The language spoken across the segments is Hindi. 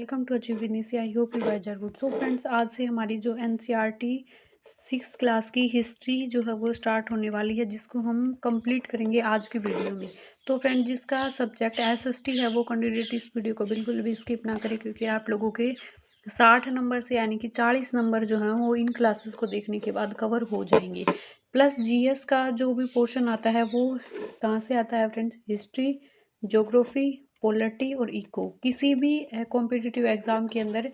वेलकम टू अचीव विनीसी। I hope you guys are good. So friends, आज से हमारी जो एनसीईआरटी 6 क्लास की हिस्ट्री जो है वो स्टार्ट होने वाली है, जिसको हम कंप्लीट करेंगे आज की वीडियो में। तो फ्रेंड्स, जिसका सब्जेक्ट एसएसटी है वो कैंडिडेट इस वीडियो को बिल्कुल भी स्किप ना करें, क्योंकि आप लोगों के 60 नंबर से यानी कि 40 नंबर जो हैं वो इन क्लासेस को देखने के बाद कवर हो जाएंगे। प्लस जीएस का जो भी पोर्शन आता है वो कहाँ से आता है फ्रेंड्स? हिस्ट्री, ज्योग्राफी, पॉलिटी और इको। किसी भी कॉम्पिटिटिव एग्जाम के अंदर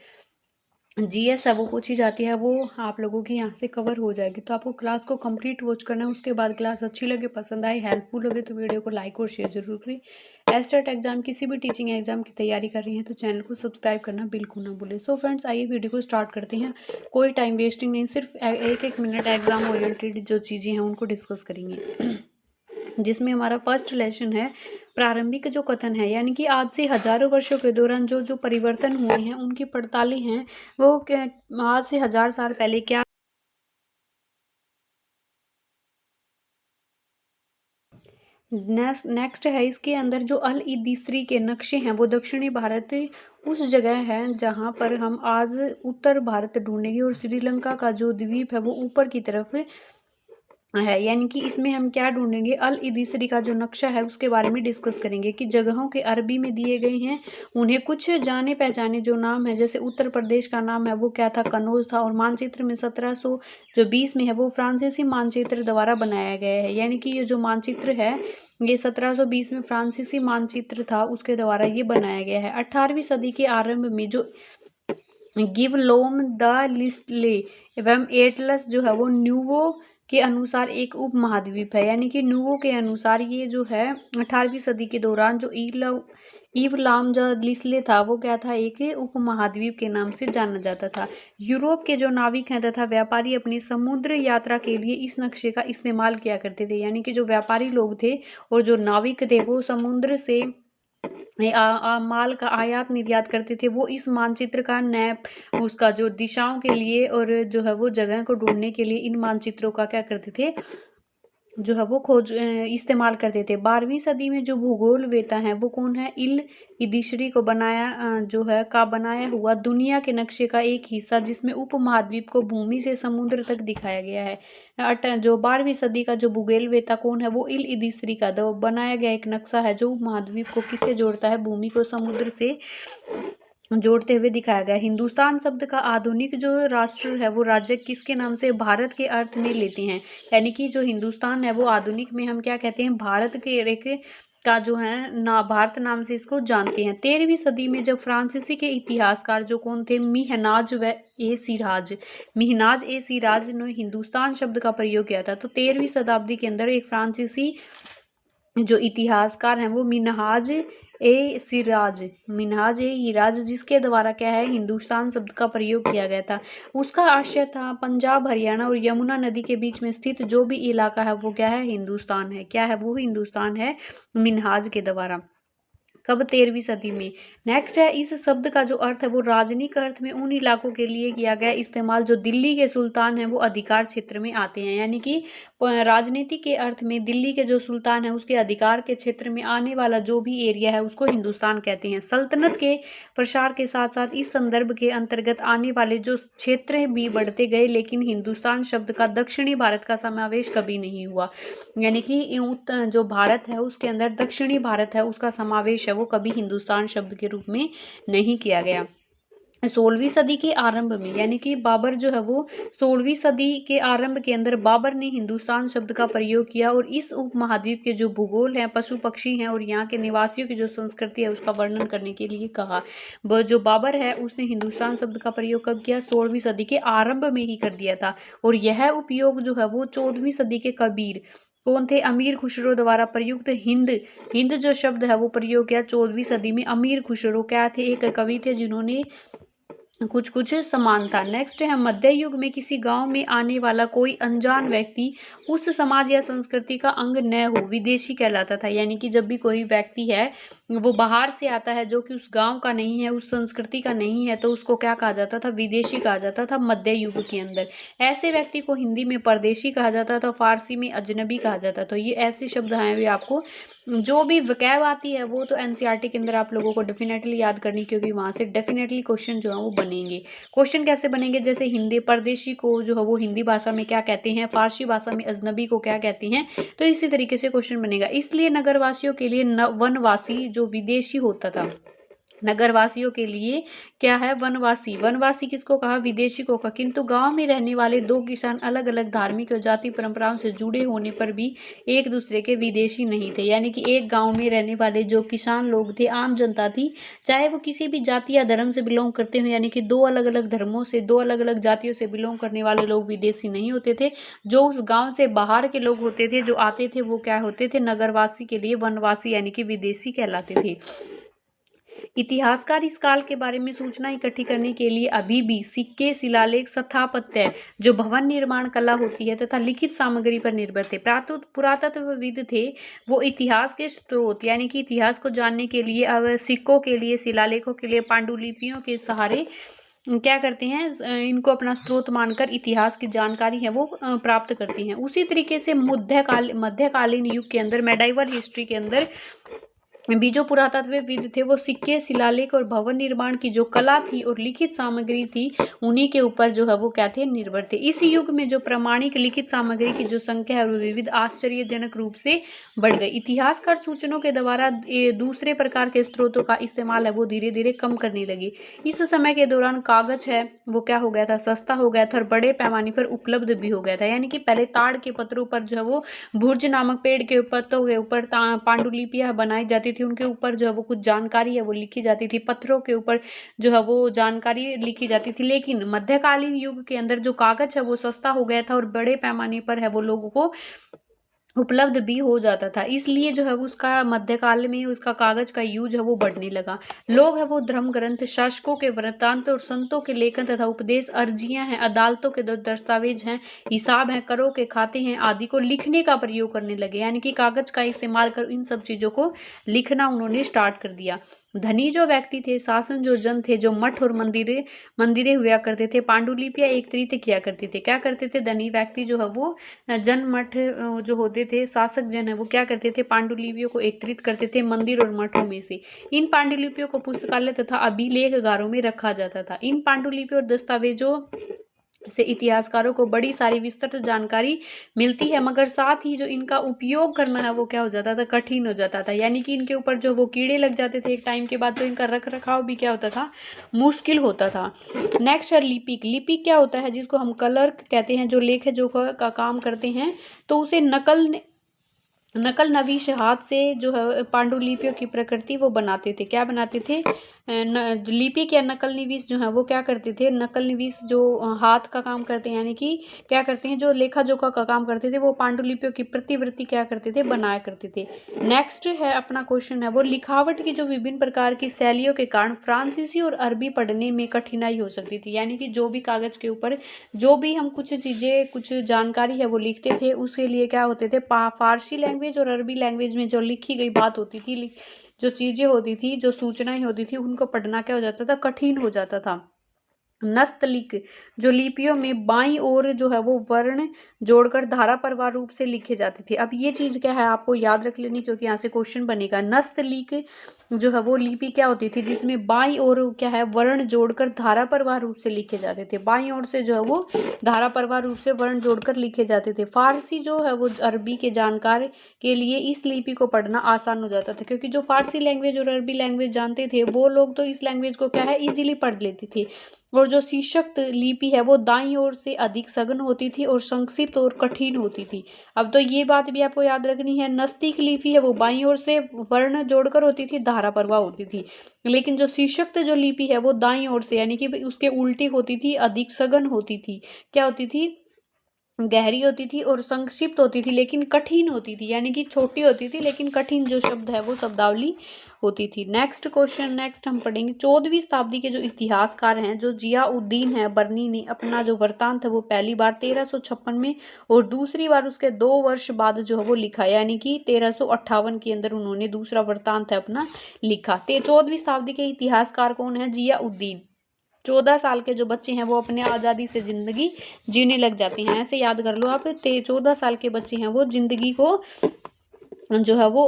जीएस है वो पूछी जाती है, वो आप लोगों की यहाँ से कवर हो जाएगी। तो आपको क्लास को कंप्लीट वॉच करना है। उसके बाद क्लास अच्छी लगे, पसंद आए, हेल्पफुल लगे तो वीडियो को लाइक और शेयर जरूर करें। एस्टेट एग्जाम, किसी भी टीचिंग एग्जाम की तैयारी कर रही हैं तो चैनल को सब्सक्राइब करना बिल्कुल ना भूलें। सो फ्रेंड्स, आइए वीडियो को स्टार्ट करते हैं। कोई टाइम वेस्टिंग नहीं, सिर्फ एक एक मिनट एग्जाम ओरिएंटेड जो चीज़ें हैं उनको डिस्कस करेंगे। जिसमें हमारा फर्स्ट लेसन है प्रारंभिक जो कथन है, यानी कि आज से हजारों वर्षों के दौरान जो जो परिवर्तन हुए हैं उनकी पड़तालें हैं। वो आज से 1000 साल पहले क्या। नेक्स्ट है इसके अंदर जो अल ईदिसरी के नक्शे हैं वो दक्षिणी भारत उस जगह है जहां पर हम आज उत्तर भारत ढूंढेंगे, और श्रीलंका का जो द्वीप है वो ऊपर की तरफ है। यानी कि इसमें हम क्या ढूंढेंगे? अल इदिसरी का जो नक्शा है उसके बारे में डिस्कस करेंगे कि जगहों के अरबी में दिए गए हैं, उन्हें कुछ जाने पहचाने जो नाम है, जैसे उत्तर प्रदेश का नाम है वो क्या था? कनौज था। और मानचित्र में 1720 में है वो फ्रांसीसी मानचित्र द्वारा बनाया गया है। यानी कि ये जो मानचित्र है ये 1720 में फ्रांसीसी मानचित्र था, उसके द्वारा ये बनाया गया है। 18वीं सदी के आरंभ में जो गिवलोम द लिस्टले एवं एटलस जो है वो न्यूवो के अनुसार एक उप महाद्वीप है। यानी कि न्यूवो के अनुसार ये जो है 18वीं सदी के दौरान जो ईवलाम जो लिस्ले था वो क्या था? एक उप महाद्वीप के नाम से जाना जाता था। यूरोप के जो नाविक हैं तथा व्यापारी अपनी समुद्र यात्रा के लिए इस नक्शे का इस्तेमाल किया करते थे। यानी कि जो व्यापारी लोग थे और जो नाविक थे वो समुद्र से माल का आयात निर्यात करते थे, वो इस मानचित्र का नैप उसका जो दिशाओं के लिए और जो है वो जगह को ढूंढने के लिए इन मानचित्रों का क्या करते थे? जो है वो खोज इस्तेमाल करते थे। 12वीं सदी में जो भूगोल वेता है वो कौन है? इल इदिशरी को जो है का बनाया हुआ दुनिया के नक्शे का एक हिस्सा, जिसमें उप महाद्वीप को भूमि से समुद्र तक दिखाया गया है। जो 12वीं सदी का जो भूगोल वेता कौन है? वो इल इदिशरी का बनाया गया एक नक्शा है जो उप महाद्वीप को किससे जोड़ता है? भूमि को समुद्र से जोड़ते हुए दिखाया गया। हिंदुस्तान शब्द का आधुनिक जो राष्ट्र है वो राज्य किसके नाम से भारत के अर्थ में लेते हैं? यानी कि जो हिंदुस्तान है वो आधुनिक में हम क्या कहते हैं? भारत के एक का जो है ना भारत नाम से इसको जानते हैं। 13वीं सदी में जब फ्रांसीसी के इतिहासकार जो कौन थे? मिहनाज ए सिराज ने हिंदुस्तान शब्द का प्रयोग किया था। तो 13वीं शताब्दी के अंदर एक फ्रांसीसी जो इतिहासकार हैं वो मिनहाज ए इराज जिसके द्वारा क्या है? हिंदुस्तान शब्द का प्रयोग किया गया था। उसका आशय था पंजाब, हरियाणा और यमुना नदी के बीच में स्थित जो भी इलाका है वो क्या है? हिंदुस्तान है। क्या है? वो हिंदुस्तान है मिनहाज के द्वारा। कब? 13वीं सदी में। नेक्स्ट है, इस शब्द का जो अर्थ है वो राजनीतिक अर्थ में उन इलाकों के लिए किया गया इस्तेमाल जो दिल्ली के सुल्तान हैं वो अधिकार क्षेत्र में आते हैं। यानी कि राजनीति के अर्थ में दिल्ली के जो सुल्तान है उसके अधिकार के क्षेत्र में आने वाला जो भी एरिया है उसको हिंदुस्तान कहते हैं। सल्तनत के प्रसार के साथ साथ इस संदर्भ के अंतर्गत आने वाले जो क्षेत्र भी बढ़ते गए, लेकिन हिंदुस्तान शब्द का दक्षिणी भारत का समावेश कभी नहीं हुआ। यानी कि जो भारत है उसके अंदर दक्षिणी भारत है उसका समावेश है वो कभी हिंदुस्तान शब्द के रूप में नहीं किया गया। 16वीं सदी के आरंभ में, यानी कि बाबर जो है वो 16वीं सदी के आरंभ के अंदर बाबर ने हिंदुस्तान शब्द का प्रयोग किया और इस उपमहाद्वीप के जो भूगोल हैं, पशु पक्षी हैं और यहाँ के निवासियों की जो संस्कृति है उसका वर्णन करने के लिए कहा। जो बाबर है उसने हिंदुस्तान शब्द का प्रयोग कब किया? 16वीं सदी के आरंभ में ही कर दिया था। और यह उपयोग जो है वो 14वीं सदी के कबीर कौन थे? अमीर खुसरो द्वारा प्रयुक्त हिंद जो शब्द है वो प्रयोग किया 14वीं सदी में। अमीर खुसरो क्या थे? एक कवि थे जिन्होंने कुछ कुछ समान था। नेक्स्ट है, मध्य युग में किसी गांव में आने वाला कोई अनजान व्यक्ति उस समाज या संस्कृति का अंग न हो विदेशी कहलाता था। यानी कि जब भी कोई व्यक्ति है वो बाहर से आता है जो कि उस गांव का नहीं है, उस संस्कृति का नहीं है, तो उसको क्या कहा जाता था? विदेशी कहा जाता था मध्य युग के अंदर। ऐसे व्यक्ति को हिंदी में परदेशी कहा जाता था, फारसी में अजनबी कहा जाता था। तो ये ऐसे शब्द हैं वे आपको जो भी वकैब आती है वो तो एनसीईआरटी के अंदर आप लोगों को डेफिनेटली याद करनी, क्योंकि वहाँ से डेफिनेटली क्वेश्चन जो है वो बनेंगे। क्वेश्चन कैसे बनेंगे, जैसे हिंदी परदेशी को जो है वो हिंदी भाषा में क्या कहते हैं, फारसी भाषा में अजनबी को क्या कहते हैं, तो इसी तरीके से क्वेश्चन बनेगा। इसलिए नगरवासियों के लिए वनवासी जो विदेशी होता था, नगरवासियों के लिए क्या है, वनवासी। वनवासी किसको कहा, विदेशी को कहा। किंतु गांव में रहने वाले दो किसान अलग अलग धार्मिक और जाति परंपराओं से जुड़े होने पर भी एक दूसरे के विदेशी नहीं थे। यानी कि एक गांव में रहने वाले जो किसान लोग थे, आम जनता थी, चाहे वो किसी भी जाति या धर्म से बिलोंग करते हो, यानी कि दो अलग अलग धर्मों से, दो अलग अलग जातियों से बिलोंग करने वाले लोग विदेशी नहीं होते थे। जो उस गाँव से बाहर के लोग होते थे, जो आते थे, वो क्या होते थे, नगरवासी के लिए वनवासी यानी कि विदेशी कहलाते थे। इतिहासकार इस काल के बारे में सूचना इकट्ठी करने के लिए अभी भी सिक्के, शिलालेख, स्थापत्य, जो भवन निर्माण कला होती है, तथा लिखित सामग्री पर निर्भर थे। पुरातत्वविद थे, वो इतिहास के स्रोत यानी कि इतिहास को जानने के लिए अब सिक्कों के लिए, शिलालेखों के लिए, पांडुलिपियों के सहारे क्या करते हैं, इनको अपना स्रोत मानकर इतिहास की जानकारी है वो प्राप्त करती हैं। उसी तरीके से मध्यकालीन युग के अंदर, मेडाइवल हिस्ट्री के अंदर भी जो पुरातत्वविद थे, वो सिक्के, शिलालेख और भवन निर्माण की जो कला थी और लिखित सामग्री थी, उन्हीं के ऊपर जो है वो क्या थे, निर्भर थे। इस युग में जो प्रमाणिक लिखित सामग्री की जो संख्या है वो विविध आश्चर्यजनक रूप से बढ़ गई। इतिहासकार सूचनों के द्वारा दूसरे प्रकार के स्रोतों का इस्तेमाल है वो धीरे धीरे कम करने लगे। इस समय के दौरान कागज है वो क्या हो गया था, सस्ता हो गया था और बड़े पैमाने पर उपलब्ध भी हो गया था। यानी कि पहले ताड़ के पत्रों पर जो है वो भुर्ज नामक पेड़ के पत्तों के ऊपर पांडुलिपियां बनाई जाती थी, उनके ऊपर जो है वो कुछ जानकारी है वो लिखी जाती थी, पत्थरों के ऊपर जो है वो जानकारी लिखी जाती थी। लेकिन मध्यकालीन युग के अंदर जो कागज है वो सस्ता हो गया था और बड़े पैमाने पर है वो लोगों को उपलब्ध भी हो जाता था, इसलिए जो है उसका मध्यकाल में उसका कागज का यूज है वो बढ़ने लगा। लोग है वो धर्म ग्रंथ, शासकों के वृत्तांत और संतों के लेखन तथा उपदेश, अर्जियां हैं, अदालतों के दस्तावेज हैं, हिसाब हैं, करों के खाते हैं आदि को लिखने का प्रयोग करने लगे। यानी कि कागज का इस्तेमाल कर इन सब चीजों को लिखना उन्होंने स्टार्ट कर दिया। धनी जो व्यक्ति थे, शासन जो जन थे, जो मठ और मंदिरें हुआ करते थे, पांडुलिपियां एकत्रित किया करते थे। क्या करते थे, धनी व्यक्ति जो है वो जनमठ जो होते थे, शासक जन है वो क्या करते थे, पांडुलिपियों को एकत्रित करते थे मंदिर और मठों में से। इन पांडुलिपियों को पुस्तकालय तथा अभिलेखगारों में रखा जाता था। इन पांडुलिपियों और दस्तावेजों से इतिहासकारों को बड़ी सारी विस्तृत जानकारी मिलती है, मगर साथ ही जो इनका उपयोग करना है वो क्या हो जाता था, कठिन हो जाता था। यानी कि इनके ऊपर जो वो कीड़े लग जाते थे एक टाइम के बाद, तो इनका रख रखाव भी क्या होता था, मुश्किल होता था। नेक्स्ट है लिपिक। लिपिक क्या होता है, जिसको हम कलर कहते हैं, जो लेख जो का काम करते हैं, तो उसे नकल नवीश हाथ से जो है पांडुलिपियों की प्रकृति वो बनाते थे। क्या बनाते थे, लिपिक या नकल निवीस जो है वो क्या करते थे, नकल निवीस जो हाथ का काम करते हैं, यानी कि क्या करते हैं, जो लेखा जोखा का काम करते थे, वो पांडुलिपियों की प्रतिवृत्ति क्या करते थे, बनाया करते थे। नेक्स्ट है अपना क्वेश्चन है वो, लिखावट की जो विभिन्न प्रकार की शैलियों के कारण फ्रांसीसी और अरबी पढ़ने में कठिनाई हो सकती थी। यानी कि जो भी कागज के ऊपर जो भी हम कुछ चीजें, कुछ जानकारी है वो लिखते थे, उसके लिए क्या होते थे, फारसी लैंग्वेज और अरबी लैंग्वेज में जो लिखी गई बात होती थी, जो चीजें होती थी, जो सूचनाएं होती थी, उनको पढ़ना क्या हो जाता था, कठिन हो जाता था। नस्तलिक, जो लिपियों में बाईं ओर जो है वो वर्ण जोड़कर धारा प्रवाह रूप से लिखे जाते थे। अब ये चीज क्या है आपको याद रख लेनी, क्योंकि यहाँ से क्वेश्चन बनेगा। नस्तलिक जो है वो लिपि क्या होती थी, जिसमें बाईं ओर क्या है, वर्ण जोड़कर धारा प्रवाह रूप से लिखे जाते थे। बाईं ओर से जो है वो धारा प्रवाह रूप से वर्ण जोड़कर लिखे जाते थे। फारसी जो है वो अरबी के जानकार के लिए इस लिपि को पढ़ना आसान हो जाता था, क्योंकि जो फारसी लैंग्वेज और अरबी लैंग्वेज जानते थे वो लोग तो इस लैंग्वेज को क्या है, इजीली पढ़ लेते थे। और जो शीर्षक लिपि है वो दाईं ओर से अधिक सघन होती थी और संक्षिप्त और कठिन होती थी। अब तो ये बात भी आपको याद रखनी है, नस्तिक लिपि है वो बाईं ओर से वर्ण जोड़कर होती थी, धारा प्रवाह होती थी। लेकिन जो शीर्षक जो लिपि है वो दाईं ओर से यानी कि उसके उल्टी होती थी, अधिक सघन होती थी, क्या होती थी, गहरी होती थी और संक्षिप्त होती थी, लेकिन कठिन होती थी। यानी कि छोटी होती थी लेकिन कठिन जो शब्द है वो शब्दावली होती थी। नेक्स्ट क्वेश्चन, नेक्स्ट हम पढ़ेंगे 14वीं शताब्दी के जो इतिहासकार हैं, जो जियाउद्दीन है बर्नी ने अपना जो वृत्तांत है वो पहली बार 1356 में और दूसरी बार उसके 2 वर्ष बाद जो है वो लिखा, यानी कि 1358 के अंदर उन्होंने दूसरा वृत्तांत है अपना लिखा। 14वीं शताब्दी के इतिहासकार कौन है, जियाउद्दीन। 14 साल के जो बच्चे हैं वो अपने आज़ादी से ज़िंदगी जीने लग जाते हैं, ऐसे याद कर लो आप। 14 साल के बच्चे हैं वो ज़िंदगी को जो है वो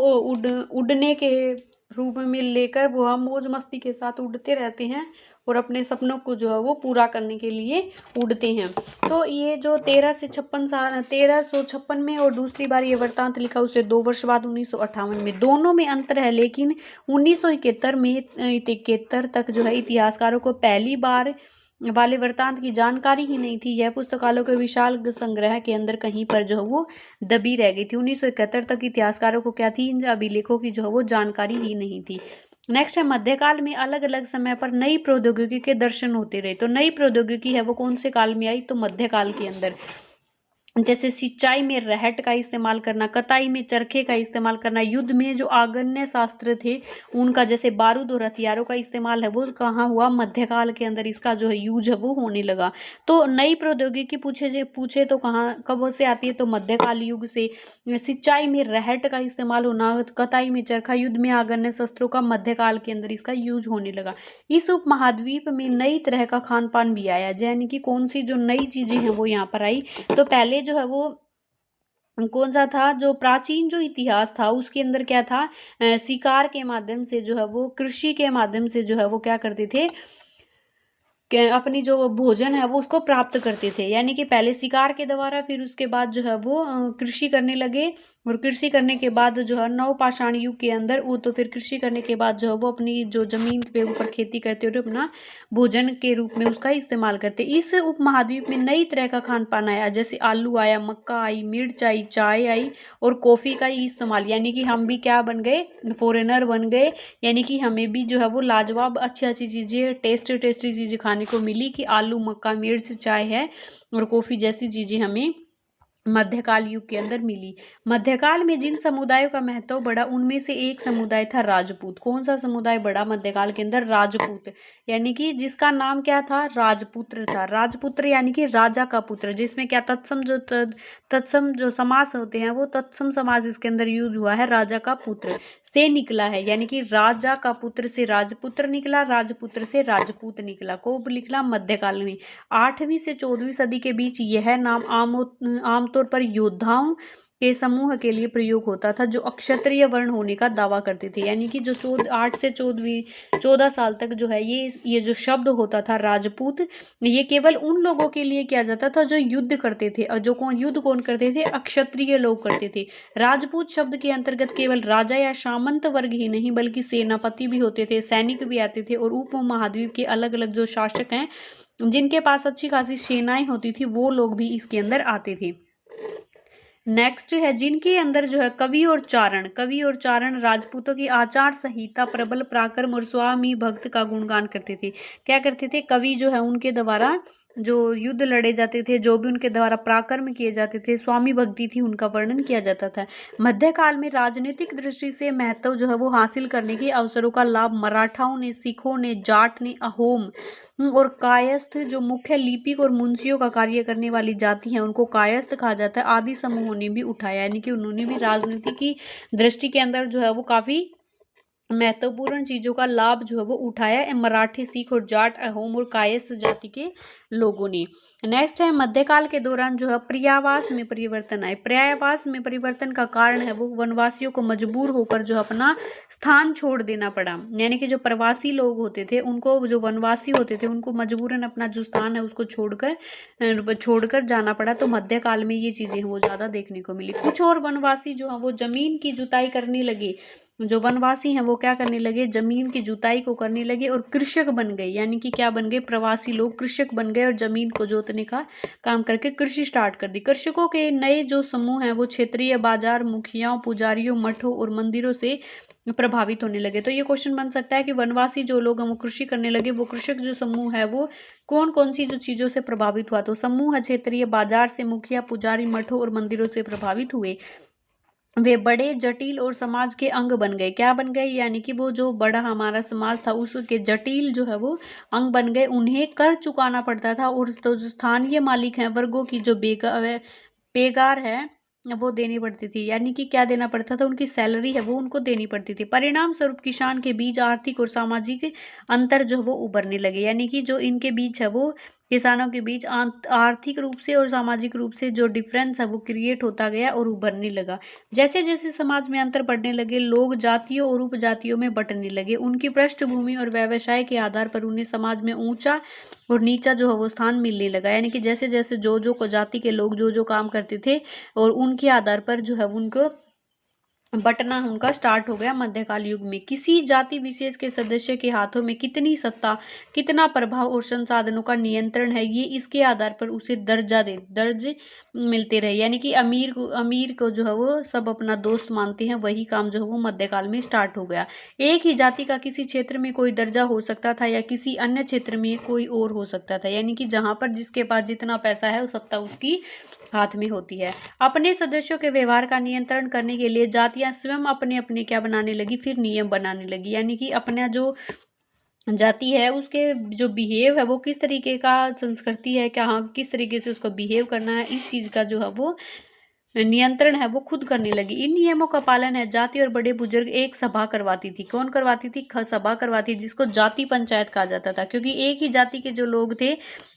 उड़ने के रूप में लेकर वो हम मौज मस्ती के साथ उड़ते रहते हैं और अपने सपनों को जो है वो पूरा करने के लिए उड़ते हैं। तो ये जो 1356 में और दूसरी बार ये वृत्तांत लिखा उससे 2 वर्ष बाद 1958 में, दोनों में अंतर है। लेकिन 1971 में 71 तक जो है इतिहासकारों को पहली बार वाले वृत्तांत की जानकारी ही नहीं थी। यह पुस्तकालयों के विशाल संग्रह के अंदर कहीं पर जो है वो दबी रह गई थी। 1971 तक इतिहासकारों को क्या थी, इन अभिलेखों की जो है वो जानकारी ही नहीं थी। नेक्स्ट है मध्यकाल में अलग अलग समय पर नई प्रौद्योगिकी के दर्शन होते रहे। तो नई प्रौद्योगिकी है वो कौन से काल में आई, तो मध्यकाल के अंदर। जैसे सिंचाई में रहट का इस्तेमाल करना, कताई में चरखे का इस्तेमाल करना, युद्ध में जो आग्नेय शास्त्र थे उनका जैसे बारूद और हथियारों का इस्तेमाल है वो कहाँ हुआ, मध्यकाल के अंदर इसका जो है यूज है वो होने लगा। तो नई प्रौद्योगिकी पूछे तो कहाँ कब से आती है, तो मध्यकाल युग से। सिंचाई में रहट का इस्तेमाल होना, कताई में चरखा, युद्ध में आग्नेय शस्त्रों का मध्यकाल के अंदर इसका यूज होने लगा। इस उपमहाद्वीप में नई तरह का खान पान भी आया, यानी कि कौन सी जो नई चीजें हैं वो यहाँ पर आई। तो पहले जो है वो कौन सा था, जो प्राचीन जो इतिहास था उसके अंदर क्या था, शिकार के माध्यम से जो है वो, कृषि के माध्यम से जो है वो क्या करते थे, अपनी जो भोजन है वो उसको प्राप्त करते थे। यानी कि पहले शिकार के द्वारा, फिर उसके बाद जो है वो कृषि करने लगे, और कृषि करने के बाद जो है नवपाषाण युग के अंदर वो, तो फिर कृषि करने के बाद जो है वो अपनी जो जमीन पे ऊपर खेती करते और अपना भोजन के रूप में उसका इस्तेमाल करते। इस उपमहाद्वीप में नई तरह का खान पान आया, जैसे आलू आया, मक्का आई, मिर्च आई, चाय आई और कॉफ़ी का ही इस्तेमाल। यानी कि हम भी क्या बन गए, फॉरेनर बन गए। यानी कि हमें भी जो है वो लाजवाब अच्छी अच्छी चीज़ें, टेस्टी टेस्टी चीज़ें खाने को मिली, कि आलू, मक्का, मिर्च, चाय है और कॉफ़ी जैसी चीज़ें हमें मध्यकाल युग के अंदर मिली। मध्यकाल में जिन समुदायों का महत्व बढ़ा उनमें से एक समुदाय था राजपूत। कौन सा समुदाय बढ़ा मध्यकाल के अंदर, राजपूत। यानी कि जिसका नाम क्या था, राजपुत्र था। राजपुत्र यानी कि राजा का पुत्र, जिसमें क्या तत्सम जो समास होते हैं वो तत्सम समास इसके अंदर यूज हुआ है, राजा का पुत्र से निकला है। यानी कि राजा का पुत्र से राजपुत्र निकला, राजपुत्र से राजपूत निकला। को निकला मध्यकाल में। 8वीं से 14वीं सदी के बीच यह नाम आमतौर पर योद्धाओं के समूह के लिए प्रयोग होता था जो अक्षत्रिय वर्ण होने का दावा करते थे। यानी कि जो 8 से 14 साल तक जो है ये जो शब्द होता था राजपूत, ये केवल उन लोगों के लिए किया जाता था जो युद्ध करते थे, और जो कौन करते थे, अक्षत्रिय लोग करते थे। राजपूत शब्द के अंतर्गत केवल राजा या सामंत वर्ग ही नहीं बल्कि सेनापति भी होते थे, सैनिक भी आते थे, और उपमहाद्वीप के अलग अलग जो शासक हैं जिनके पास अच्छी खासी सेनाएं होती थी वो लोग भी इसके अंदर आते थे। नेक्स्ट है जिनके अंदर जो है कवि और चारण राजपूतों की आचार संहिता, प्रबल पराक्रम और स्वामी भक्त का गुणगान करते थे। क्या करते थे, कवि जो है उनके द्वारा जो युद्ध लड़े जाते थे, जो भी उनके द्वारा पराक्रम किए जाते थे, स्वामी भक्ति थी, उनका वर्णन किया जाता था। मध्यकाल में राजनीतिक दृष्टि से महत्व जो है वो हासिल करने के अवसरों का लाभ मराठाओं ने, सिखों ने, जाट ने, अहोम और कायस्थ जो मुख्य लिपिक और मुंशियों का कार्य करने वाली जाति है उनको कायस्थ कहा जाता है, आदि समूहों ने भी उठाया। यानी कि उन्होंने भी राजनीति की दृष्टि के अंदर जो है वो काफी महत्वपूर्ण चीजों का लाभ जो है वो उठाया है मराठी, सिख और जाट, अहोम और कायस्थ जाति के लोगों ने। नेक्स्ट है मध्यकाल के दौरान जो है पर्यावास में परिवर्तन आए। पर्यायवास में परिवर्तन का कारण है वो वनवासियों को मजबूर होकर जो अपना स्थान छोड़ देना पड़ा। यानी कि जो प्रवासी लोग होते थे उनको, जो वनवासी होते थे उनको मजबूरन अपना जो स्थान है उसको छोड़कर जाना पड़ा। तो मध्यकाल में ये चीजें वो ज्यादा देखने को मिली। कुछ और वनवासी जो है वो जमीन की जुताई करने लगे, जो वनवासी हैं वो क्या करने लगे, जमीन की जुताई को करने लगे और कृषक बन गए। यानी कि क्या बन गए, प्रवासी लोग कृषक बन गए और जमीन को जोतने का काम करके कृषि स्टार्ट कर दी। कृषकों के नए जो समूह हैं वो क्षेत्रीय बाजार, मुखियाओं, पुजारियों, मठों और मंदिरों से प्रभावित होने लगे। तो ये क्वेश्चन बन सकता है कि वनवासी जो लोग हैं वो कृषि करने लगे, वो कृषक जो समूह है वो कौन कौन सी जो चीजों से प्रभावित हुआ, तो समूह क्षेत्रीय बाजार से, मुखिया, पुजारी, मठों और मंदिरों से प्रभावित हुए। वे बड़े जटिल और समाज के अंग बन गए। क्या बन गए, यानी कि वो जो बड़ा हमारा समाज था उसके जटिल जो है वो अंग बन गए। उन्हें कर चुकाना पड़ता था और तो जो स्थानीय मालिक हैं वर्गों की जो बेगार है वो देनी पड़ती थी। यानी कि क्या देना पड़ता था, उनकी सैलरी है वो उनको देनी पड़ती थी। परिणाम स्वरूप किसान के बीच आर्थिक और सामाजिक अंतर जो वो उभरने लगे। यानी कि जो इनके बीच है वो किसानों के बीच आर्थिक रूप से और सामाजिक रूप से जो डिफरेंस है वो क्रिएट होता गया और उभरने लगा। जैसे जैसे समाज में अंतर बढ़ने लगे, लोग जातियों और उपजातियों में बंटने लगे। उनकी पृष्ठभूमि और व्यवसाय के आधार पर उन्हें समाज में ऊंचा और नीचा जो है वो स्थान मिलने लगा। यानी कि जैसे जैसे जो जाति के लोग जो काम करते थे और उनके आधार पर जो है उनको बंटना उनका स्टार्ट हो गया मध्यकाल युग में। किसी जाति विशेष के सदस्य के हाथों में कितनी सत्ता, कितना प्रभाव और संसाधनों का नियंत्रण है, ये इसके आधार पर उसे दर्ज मिलते रहे। यानी कि अमीर को जो है वो सब अपना दोस्त मानते हैं, वही काम जो है वो मध्यकाल में स्टार्ट हो गया। एक ही जाति का किसी क्षेत्र में कोई दर्जा हो सकता था या किसी अन्य क्षेत्र में कोई और हो सकता था। यानी कि जहां पर जिसके पास जितना पैसा है वो सत्ता उसकी हाथ में होती है। अपने सदस्यों के व्यवहार का नियंत्रण करने के लिए जातियां स्वयं अपने अपने क्या बनाने लगी, फिर नियम बनाने लगी। यानी कि अपना जो जाति है उसके जो बिहेव है वो किस तरीके का संस्कृति है, क्या हाँ किस तरीके से उसको बिहेव करना है, इस चीज का जो है वो नियंत्रण है वो खुद करने लगी। इन नियमों का पालन है जाति और बड़े बुजुर्ग एक सभा करवाती थी। कौन करवाती थी? सभा करवाती थी, जिसको जाति पंचायत कहा जाता था। क्योंकि एक ही जाति के जो लोग थे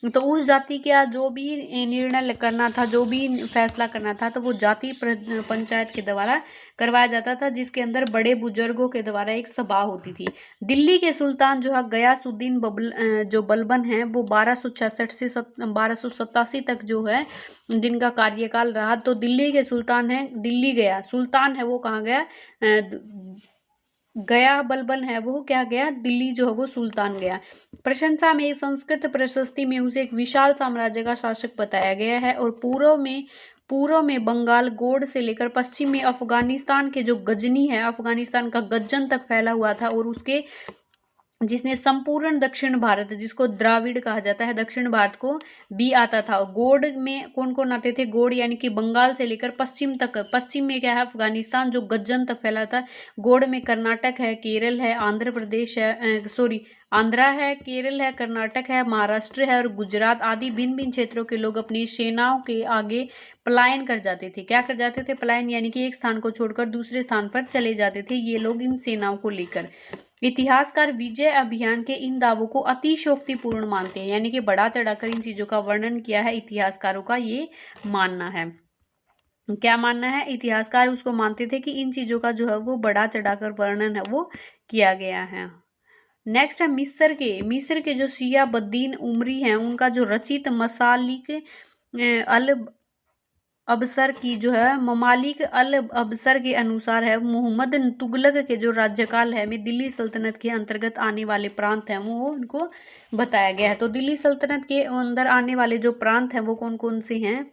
तो उस जाति का जो भी निर्णय करना था, जो भी फैसला करना था, तो वो जाति पंचायत के द्वारा करवाया जाता था, जिसके अंदर बड़े बुजुर्गों के द्वारा एक सभा होती थी। दिल्ली के सुल्तान जो है गयासुद्दीन जो बलबन है वो 1266 से 1287 तक जो है जिनका कार्यकाल रहा। तो दिल्ली के सुल्तान है, दिल्ली गया सुल्तान है वो कहाँ गया? गया बलबन है वो क्या गया? दिल्ली जो है वो सुल्तान गया। प्रशंसा में संस्कृत प्रशस्ति में उसे एक विशाल साम्राज्य का शासक बताया गया है। और पूर्व में बंगाल गोड़ से लेकर पश्चिम में अफगानिस्तान के जो गजनी है, अफगानिस्तान का गज्जन तक फैला हुआ था। और उसके जिसने संपूर्ण दक्षिण भारत, जिसको द्राविड़ कहा जाता है, दक्षिण भारत को भी आता था। गोड़ में कौन कौन आते थे? गोड़ यानी कि बंगाल से लेकर पश्चिम तक। पश्चिम में क्या है? अफगानिस्तान जो गज्जन तक फैला था। गोड़ में कर्नाटक है, केरल है, आंध्र प्रदेश है, आंध्रा है, केरल है, कर्नाटक है, महाराष्ट्र है और गुजरात आदि भिन्न भिन्न क्षेत्रों के लोग अपनी सेनाओं के आगे पलायन कर जाते थे। क्या कर जाते थे? पलायन, यानी कि एक स्थान को छोड़कर दूसरे स्थान पर चले जाते थे ये लोग इन सेनाओं को लेकर। इतिहासकार विजय अभियान के इन दावों को अतिशयोक्तिपूर्ण मानते हैं। यानी कि बढ़ा चढ़ाकर इन चीजों का वर्णन किया है इतिहासकारों का ये मानना है। क्या मानना है? इतिहासकार उसको मानते थे कि इन चीजों का जो है वो बढ़ा चढ़ाकर वर्णन है वो किया गया है। नेक्स्ट है मिस्र के जो शियाबुद्दीन उमरी हैं उनका जो रचित मसालिक अल अबसर की जो है ममालिक अल अबसर के अनुसार है, मोहम्मद तुगलक के जो राज्यकाल है में दिल्ली सल्तनत के अंतर्गत आने वाले प्रांत हैं वो उनको बताया गया है। तो दिल्ली सल्तनत के अंदर आने वाले जो प्रांत हैं वो कौन कौन से हैं?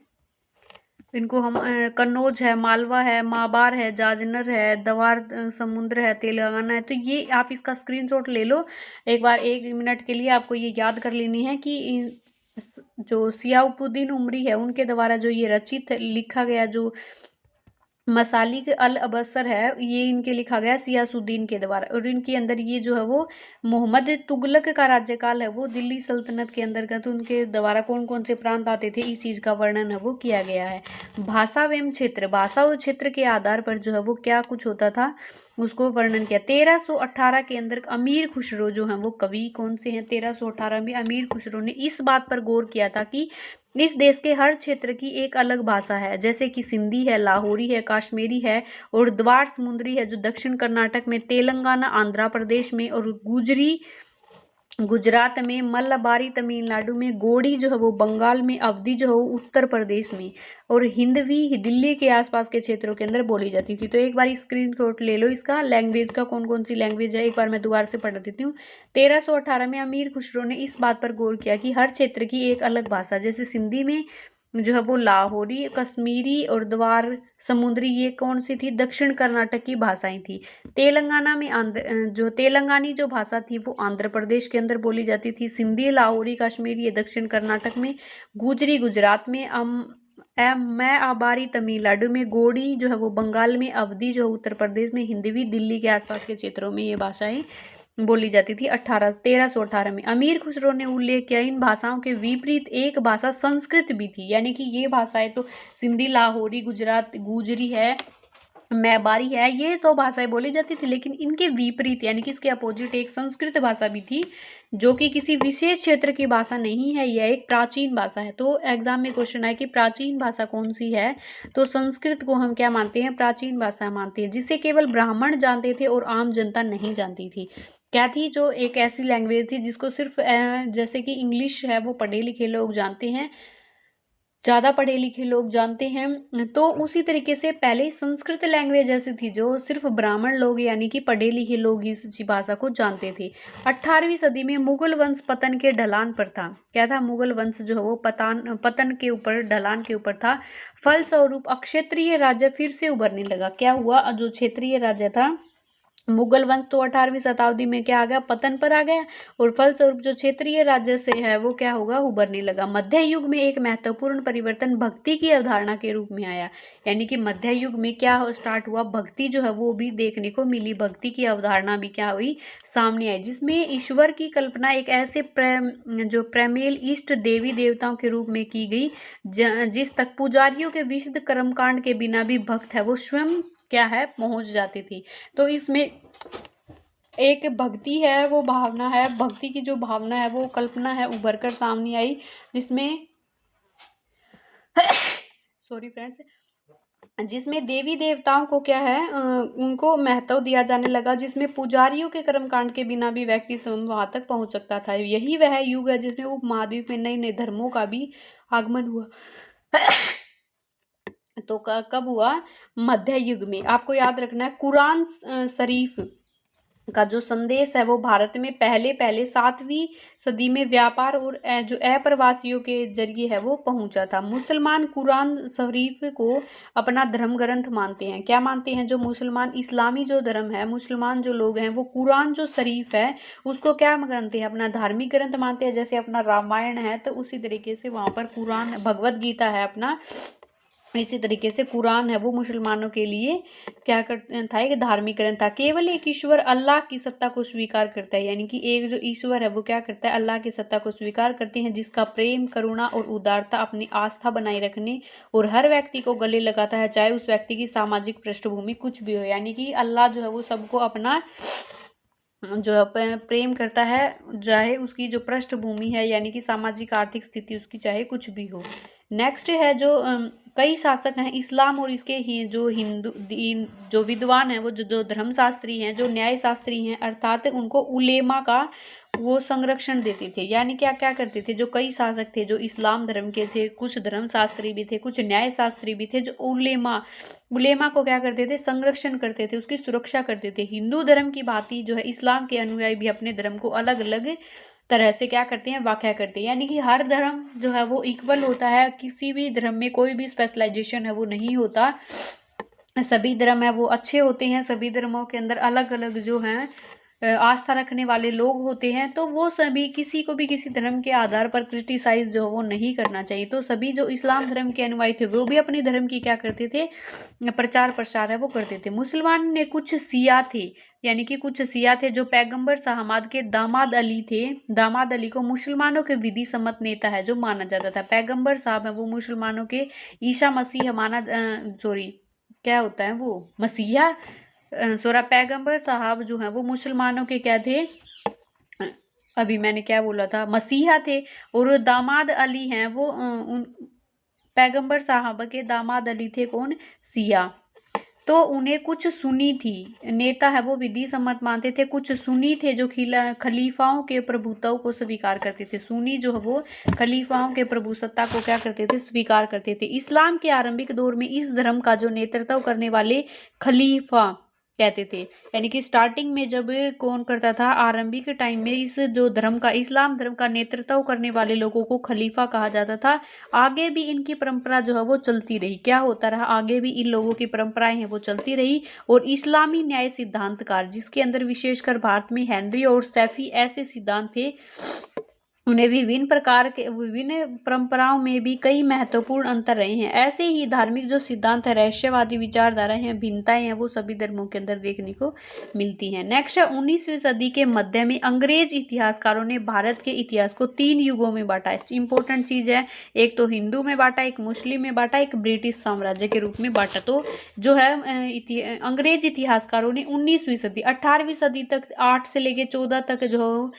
इनको हम कन्नौज है, मालवा है, माबार है, जाजनर है, दवार समुद्र है, तेलंगाना है। तो ये आप इसका स्क्रीनशॉट ले लो एक बार, 1 मिनट के लिए आपको ये याद कर लेनी है कि जो सियाउद्दीन उमरी है उनके द्वारा जो ये रचित लिखा गया जो मसालिक अल अबसर है ये इनके लिखा गया सियासुद्दीन के द्वारा। और इनके अंदर ये जो है वो मोहम्मद तुगलक का राज्यकाल है वो दिल्ली सल्तनत के अंतर्गत उनके द्वारा कौन कौन से प्रांत आते थे इस चीज का वर्णन है वो किया गया है। भाषा और क्षेत्र के आधार पर जो है वो क्या कुछ होता था उसको वर्णन किया। 1318 के अंदर अमीर खुसरो जो है वो कवि कौन से हैं? 1318 में अमीर खुसरो ने इस बात पर गौर किया था कि इस देश के हर क्षेत्र की एक अलग भाषा है, जैसे कि सिंधी है, लाहौरी है, कश्मीरी है और द्वार समुद्री है जो दक्षिण कर्नाटक में, तेलंगाना आंध्र प्रदेश में और गुजरी गुजरात में, मलबारी तमिलनाडु में, गोड़ी जो है वो बंगाल में, अवधी जो है वो उत्तर प्रदेश में और हिंदवी दिल्ली के आसपास के क्षेत्रों के अंदर बोली जाती थी। तो एक बार स्क्रीनशॉट ले लो इसका, लैंग्वेज का कौन कौन सी लैंग्वेज है एक बार मैं दोबारा से पढ़ देती हूँ। 1318 में अमीर खुसरो ने इस बात पर गौर किया कि हर क्षेत्र की एक अलग भाषा, जैसे सिंधी में जो है वो लाहौरी, कश्मीरी और द्वार समुद्री ये कौन सी थी? दक्षिण कर्नाटक की भाषाएं थी। तेलंगाना में जो तेलंगानी जो भाषा थी वो आंध्र प्रदेश के अंदर बोली जाती थी। सिंधी, लाहौरी, कश्मीरी ये दक्षिण कर्नाटक में, गुजरी गुजरात में, मैं आबारी तमिलनाडु में, गोड़ी जो है वो बंगाल में, अवधी जो है उत्तर प्रदेश में, हिंदवी दिल्ली के आसपास के क्षेत्रों में ये भाषाएं बोली जाती थी। 1318 में अमीर खुसरो ने उल्लेख किया इन भाषाओं के विपरीत एक भाषा संस्कृत भी थी। यानी कि ये भाषाएं तो सिंधी, लाहौरी, गुजरात गुजरी है, मैबारी है, ये तो भाषाएं बोली जाती थी, लेकिन इनके विपरीत यानी कि इसके अपोजिट एक संस्कृत भाषा भी थी, जो कि किसी विशेष क्षेत्र की भाषा नहीं है, यह एक प्राचीन भाषा है। तो एग्जाम में क्वेश्चन है कि प्राचीन भाषा कौन सी है, तो संस्कृत को हम क्या मानते हैं, प्राचीन भाषा मानते हैं, जिसे केवल ब्राह्मण जानते थे और आम जनता नहीं जानती थी। क्या थी, जो एक ऐसी लैंग्वेज थी जिसको सिर्फ जैसे कि इंग्लिश है वो पढ़े लिखे लोग जानते हैं, ज़्यादा पढ़े लिखे लोग जानते हैं, तो उसी तरीके से पहले संस्कृत लैंग्वेज ऐसी थी जो सिर्फ ब्राह्मण लोग यानी कि पढ़े लिखे लोग इस भाषा को जानते थे। 18वीं सदी में मुगल वंश पतन के ढलान पर था। क्या था, मुगल वंश जो है वो पतन के ऊपर, ढलान के ऊपर था। फलस्वरूप अक्षत्रिय राज्य फिर से उभरने लगा। क्या हुआ, जो क्षेत्रीय राज्य था मुगल वंश तो 18वीं शताब्दी में क्या आ गया, पतन पर आ गया, और फलस्वरूप जो क्षेत्रीय राज्य से है वो क्या होगा, उभरने लगा। मध्य युग में एक महत्वपूर्ण परिवर्तन भक्ति की अवधारणा के रूप में आया, यानी कि मध्य युग में क्या स्टार्ट हुआ, भक्ति जो है वो भी देखने को मिली, भक्ति की अवधारणा भी क्या हुई, सामने आई, जिसमें ईश्वर की कल्पना एक ऐसे जो प्रेमेल इष्ट देवी देवताओं के रूप में की गई, जिस तक पुजारियों के विशुद्ध कर्मकांड के बिना भी भक्त है वो स्वयं क्या है, पहुंच जाती थी। तो इसमें एक भक्ति है, वो भावना है, भक्ति की जो भावना है वो कल्पना है उभर कर सामने आई, जिसमें सॉरी फ्रेंड्स, जिसमें देवी देवताओं को क्या है, उनको महत्व दिया जाने लगा, जिसमें पुजारियों के कर्मकांड के बिना भी व्यक्ति वहां तक पहुंच सकता था। यही वह युग है जिसमें उपमहाद्वीप में नए नए धर्मों का भी आगमन हुआ। तो कब हुआ, मध्य युग में। आपको याद रखना है, कुरान शरीफ का जो संदेश है वो भारत में पहले 7वीं सदी में व्यापार और जो अप्रवासियों के जरिए है वो पहुंचा था। मुसलमान कुरान शरीफ को अपना धर्म ग्रंथ मानते हैं। क्या मानते हैं, जो मुसलमान, इस्लामी जो धर्म है, मुसलमान जो लोग हैं वो कुरान जो शरीफ है उसको क्या मानते हैं, अपना धार्मिक ग्रंथ मानते हैं। जैसे अपना रामायण है तो उसी तरीके से वहां पर कुरान, भगवत गीता है अपना, इसी तरीके से कुरान है वो मुसलमानों के लिए क्या करता था, एक धार्मिक ग्रंथ था। केवल एक ईश्वर अल्लाह की सत्ता को स्वीकार करता है, यानी कि एक जो ईश्वर है वो क्या करता है, अल्लाह की सत्ता को स्वीकार करते हैं, जिसका प्रेम, करुणा और उदारता अपनी आस्था बनाए रखने और हर व्यक्ति को गले लगाता है, चाहे उस व्यक्ति की सामाजिक पृष्ठभूमि कुछ भी हो। यानी कि अल्लाह जो है वो सबको अपना जो प्रेम करता है, चाहे उसकी जो पृष्ठभूमि है यानी कि सामाजिक आर्थिक स्थिति उसकी चाहे कुछ भी हो। नेक्स्ट है जो कई शासक हैं इस्लाम और इसके जो हिंदू जो विद्वान हैं, वो जो धर्मशास्त्री हैं, जो न्याय शास्त्री हैं, अर्थात उनको उलेमा का वो संरक्षण देते थे। यानी क्या क्या करते थे, जो कई शासक थे जो इस्लाम धर्म के थे, कुछ धर्मशास्त्री भी थे, कुछ न्याय शास्त्री भी थे, जो उलेमा को क्या करते थे, संरक्षण करते थे, उसकी सुरक्षा करते थे। हिंदू धर्म की भांति जो है इस्लाम के अनुयायी भी अपने धर्म को अलग अलग तरह से क्या करते हैं, व्याख्या करते हैं। यानी कि हर धर्म जो है वो इक्वल होता है, किसी भी धर्म में कोई भी स्पेशलाइजेशन है वो नहीं होता, सभी धर्म है वो अच्छे होते हैं। सभी धर्मों के अंदर अलग अलग जो हैं आस्था रखने वाले लोग होते हैं, तो वो सभी किसी को भी किसी धर्म के आधार पर क्रिटिसाइज जो वो नहीं करना चाहिए। तो सभी जो इस्लाम धर्म के अनुयायी थे वो भी अपने धर्म की क्या करते थे, प्रचार प्रसार है वो करते थे। मुसलमान ने कुछ सिया थे, यानी कि कुछ सिया थे जो पैगंबर साहमाद के दामाद अली थे। दामाद अली को मुसलमानों के विधि सम्मत नेता है जो माना जाता था। पैगंबर साहब है वो मुसलमानों के ईसा मसीह माना, सॉरी क्या होता है वो, मसीहा, सोरा पैगंबर साहब जो हैं वो मुसलमानों के क्या थे, अभी मैंने क्या बोला था, मसीहा थे। और दामाद अली हैं वो उन पैगंबर साहब के दामाद अली थे कौन, सिया। तो उन्हें कुछ सुनी थी, नेता है वो विधि सम्मत मानते थे, कुछ सुनी थे जो खलीफाओं के प्रभुत्व को स्वीकार करते थे। सुनी जो है वो खलीफाओं के प्रभुसत्ता को क्या करते थे, स्वीकार करते थे। इस्लाम के आरंभिक दौर में इस धर्म का जो नेतृत्व करने वाले खलीफा कहते थे, यानी कि स्टार्टिंग में जब कौन करता था, आरंभिक टाइम में इस जो धर्म का, इस्लाम धर्म का नेतृत्व करने वाले लोगों को खलीफा कहा जाता था। आगे भी इनकी परंपरा जो है वो चलती रही। क्या होता रहा, आगे भी इन लोगों की परंपराएं हैं वो चलती रही। और इस्लामी न्याय सिद्धांतकार, जिसके अंदर विशेषकर भारत में हेनरी और सैफी ऐसे सिद्धांत थे, उन्हें विभिन्न प्रकार के विभिन्न परंपराओं में भी कई महत्वपूर्ण अंतर रहे हैं। ऐसे ही धार्मिक जो सिद्धांत है, रहस्यवादी विचारधारा हैं, भिन्नताएं हैं, वो सभी धर्मों के अंदर देखने को मिलती हैं। नेक्स्ट है 19वीं सदी के मध्य में अंग्रेज इतिहासकारों ने भारत के इतिहास को 3 युगों में बांटा है। इंपॉर्टेंट चीज है, एक तो हिंदू में बांटा, एक मुस्लिम में बांटा, एक ब्रिटिश साम्राज्य के रूप में बांटा। तो जो है अंग्रेज इतिहासकारों ने 19वीं सदी 18वीं सदी तक 8 से लेके 14 तक जो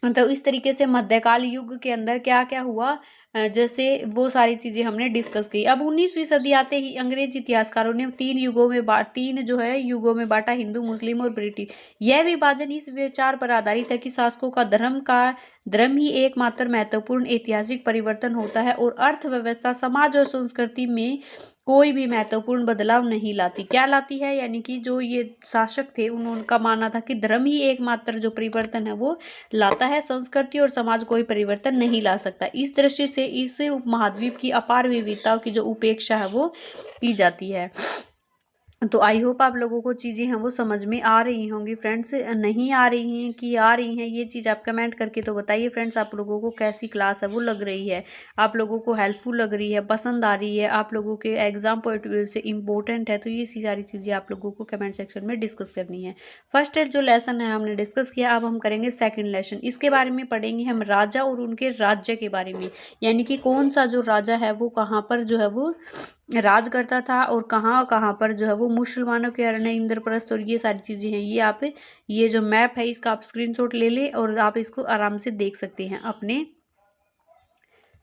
तो इस तरीके से मध्यकाल युग के अंदर क्या क्या हुआ, जैसे वो सारी चीजें हमने डिस्कस की। अब 19वीं सदी आते ही अंग्रेज इतिहासकारों ने 3 जो है युगों में बांटा, हिंदू, मुस्लिम और ब्रिटिश। यह विभाजन इस विचार पर आधारित है कि शासकों का धर्म ही एकमात्र महत्वपूर्ण ऐतिहासिक परिवर्तन होता है और अर्थव्यवस्था, समाज और संस्कृति में कोई भी महत्वपूर्ण बदलाव नहीं लाती। क्या लाती है, यानी कि जो ये शासक थे उनका मानना था कि धर्म ही एकमात्र जो परिवर्तन है वो लाता है, संस्कृति और समाज कोई परिवर्तन नहीं ला सकता। इस दृष्टि से इस उपमहाद्वीप की अपार विविधताओं की जो उपेक्षा है वो की जाती है। तो आई होप आप लोगों को चीज़ें हैं वो समझ में आ रही होंगी फ्रेंड्स। नहीं आ रही हैं कि आ रही हैं, ये चीज़ आप कमेंट करके तो बताइए फ्रेंड्स, आप लोगों को कैसी क्लास है वो लग रही है, आप लोगों को हेल्पफुल लग रही है, पसंद आ रही है, आप लोगों के एग्जाम पॉइंट ऑफ व्यू से इंपॉर्टेंट है। तो ये सारी चीज़ें आप लोगों को कमेंट सेक्शन में डिस्कस करनी है। फर्स्ट जो लेसन है हमने डिस्कस किया, अब हम करेंगे सेकेंड लेसन। इसके बारे में पढ़ेंगे हम राजा और उनके राज्य के बारे में, यानी कि कौन सा जो राजा है वो कहाँ पर जो है वो राज करता था और कहाँ कहाँ पर जो है वो मुसलमानों के अरण्य, इंद्रप्रस्थ और ये सारी चीज़ें हैं। ये आप ये जो मैप है इसका आप स्क्रीनशॉट ले लें और आप इसको आराम से देख सकते हैं अपने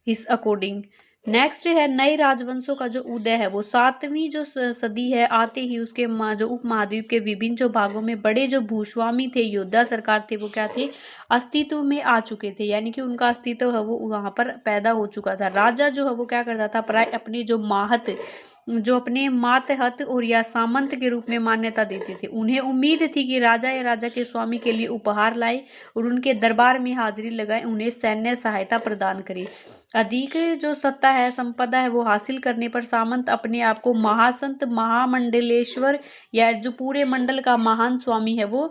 इस अकॉर्डिंग। नेक्स्ट है नए राजवंशों का जो उदय है वो 7वीं जो सदी है आते ही उसके जो उपमहाद्वीप के विभिन्न जो भागों में बड़े जो भूस्वामी थे, योद्धा सरकार थे, वो क्या थे, अस्तित्व में आ चुके थे, यानी कि उनका अस्तित्व है वो वहां पर पैदा हो चुका था। राजा जो है वो क्या करता था, प्राय अपने जो माहत जो अपने मातहत और या सामंत के रूप में मान्यता देते थे। उन्हें उम्मीद थी कि राजा या राजा के स्वामी के लिए उपहार लाए और उनके दरबार में हाजिरी लगाए, उन्हें सैन्य सहायता प्रदान करे। अधिक जो सत्ता है, संपदा है, वो हासिल करने पर सामंत अपने आप को महासंत, महामंडलेश्वर या जो पूरे मंडल का महान स्वामी है वो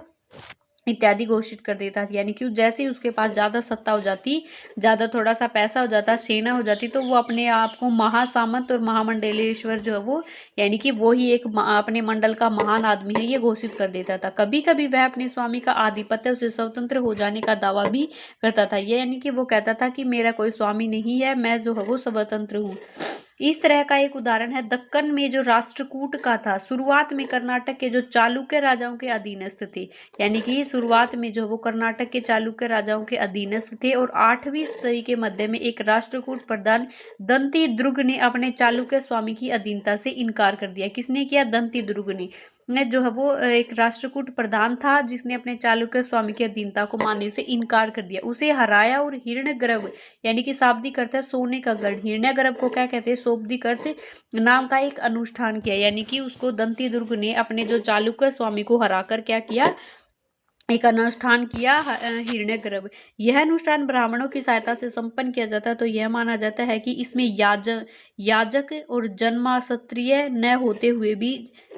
इत्यादि घोषित कर देता था। यानी कि जैसे ही उसके पास ज्यादा सत्ता हो जाती, ज्यादा थोड़ा सा पैसा हो जाता, सेना हो जाती, तो वो अपने आप को महासामंत और महामंडलेश्वर जो है वो, यानी कि वो ही एक अपने मंडल का महान आदमी है, ये घोषित कर देता था। कभी कभी वह अपने स्वामी का आधिपत्य से स्वतंत्र हो जाने का दावा भी करता था। ये यानी कि वो कहता था कि मेरा कोई स्वामी नहीं है, मैं जो है वो स्वतंत्र हूँ। इस तरह का एक उदाहरण है दक्कन में जो राष्ट्रकूट का था। शुरुआत में कर्नाटक के जो चालुक्य राजाओं के अधीनस्थ थे, यानी कि शुरुआत में जो वो कर्नाटक के चालुक्य राजाओं के अधीनस्थ थे और 8वीं सदी के मध्य में एक राष्ट्रकूट प्रधान दंती दुर्ग ने अपने चालुक्य स्वामी की अधीनता से इनकार कर दिया। किसने किया, दंती दुर्ग ने जो है वो एक राष्ट्रकूट प्रधान था जिसने अपने चालुक्य स्वामी की अधीनता को मानने से इनकार कर दिया, उसे हराया और हिरण्यगर्भ यानी कि शाब्दिक अर्थ है सोने का गढ़, हिरण्यगर्भ को क्या कहते हैं, शाब्दिक अर्थ नाम का एक अनुष्ठान किया। यानी कि उसको दंती दुर्ग ने अपने जो चालुक्य स्वामी को हराकर क्या किया, एक अनुष्ठान किया, हिरण्यगर्भ। यह अनुष्ठान ब्राह्मणों की सहायता से संपन्न किया जाता है। तो यह माना जाता है कि इसमें याजक और जन्मा क्षत्रिय न होते हुए भी,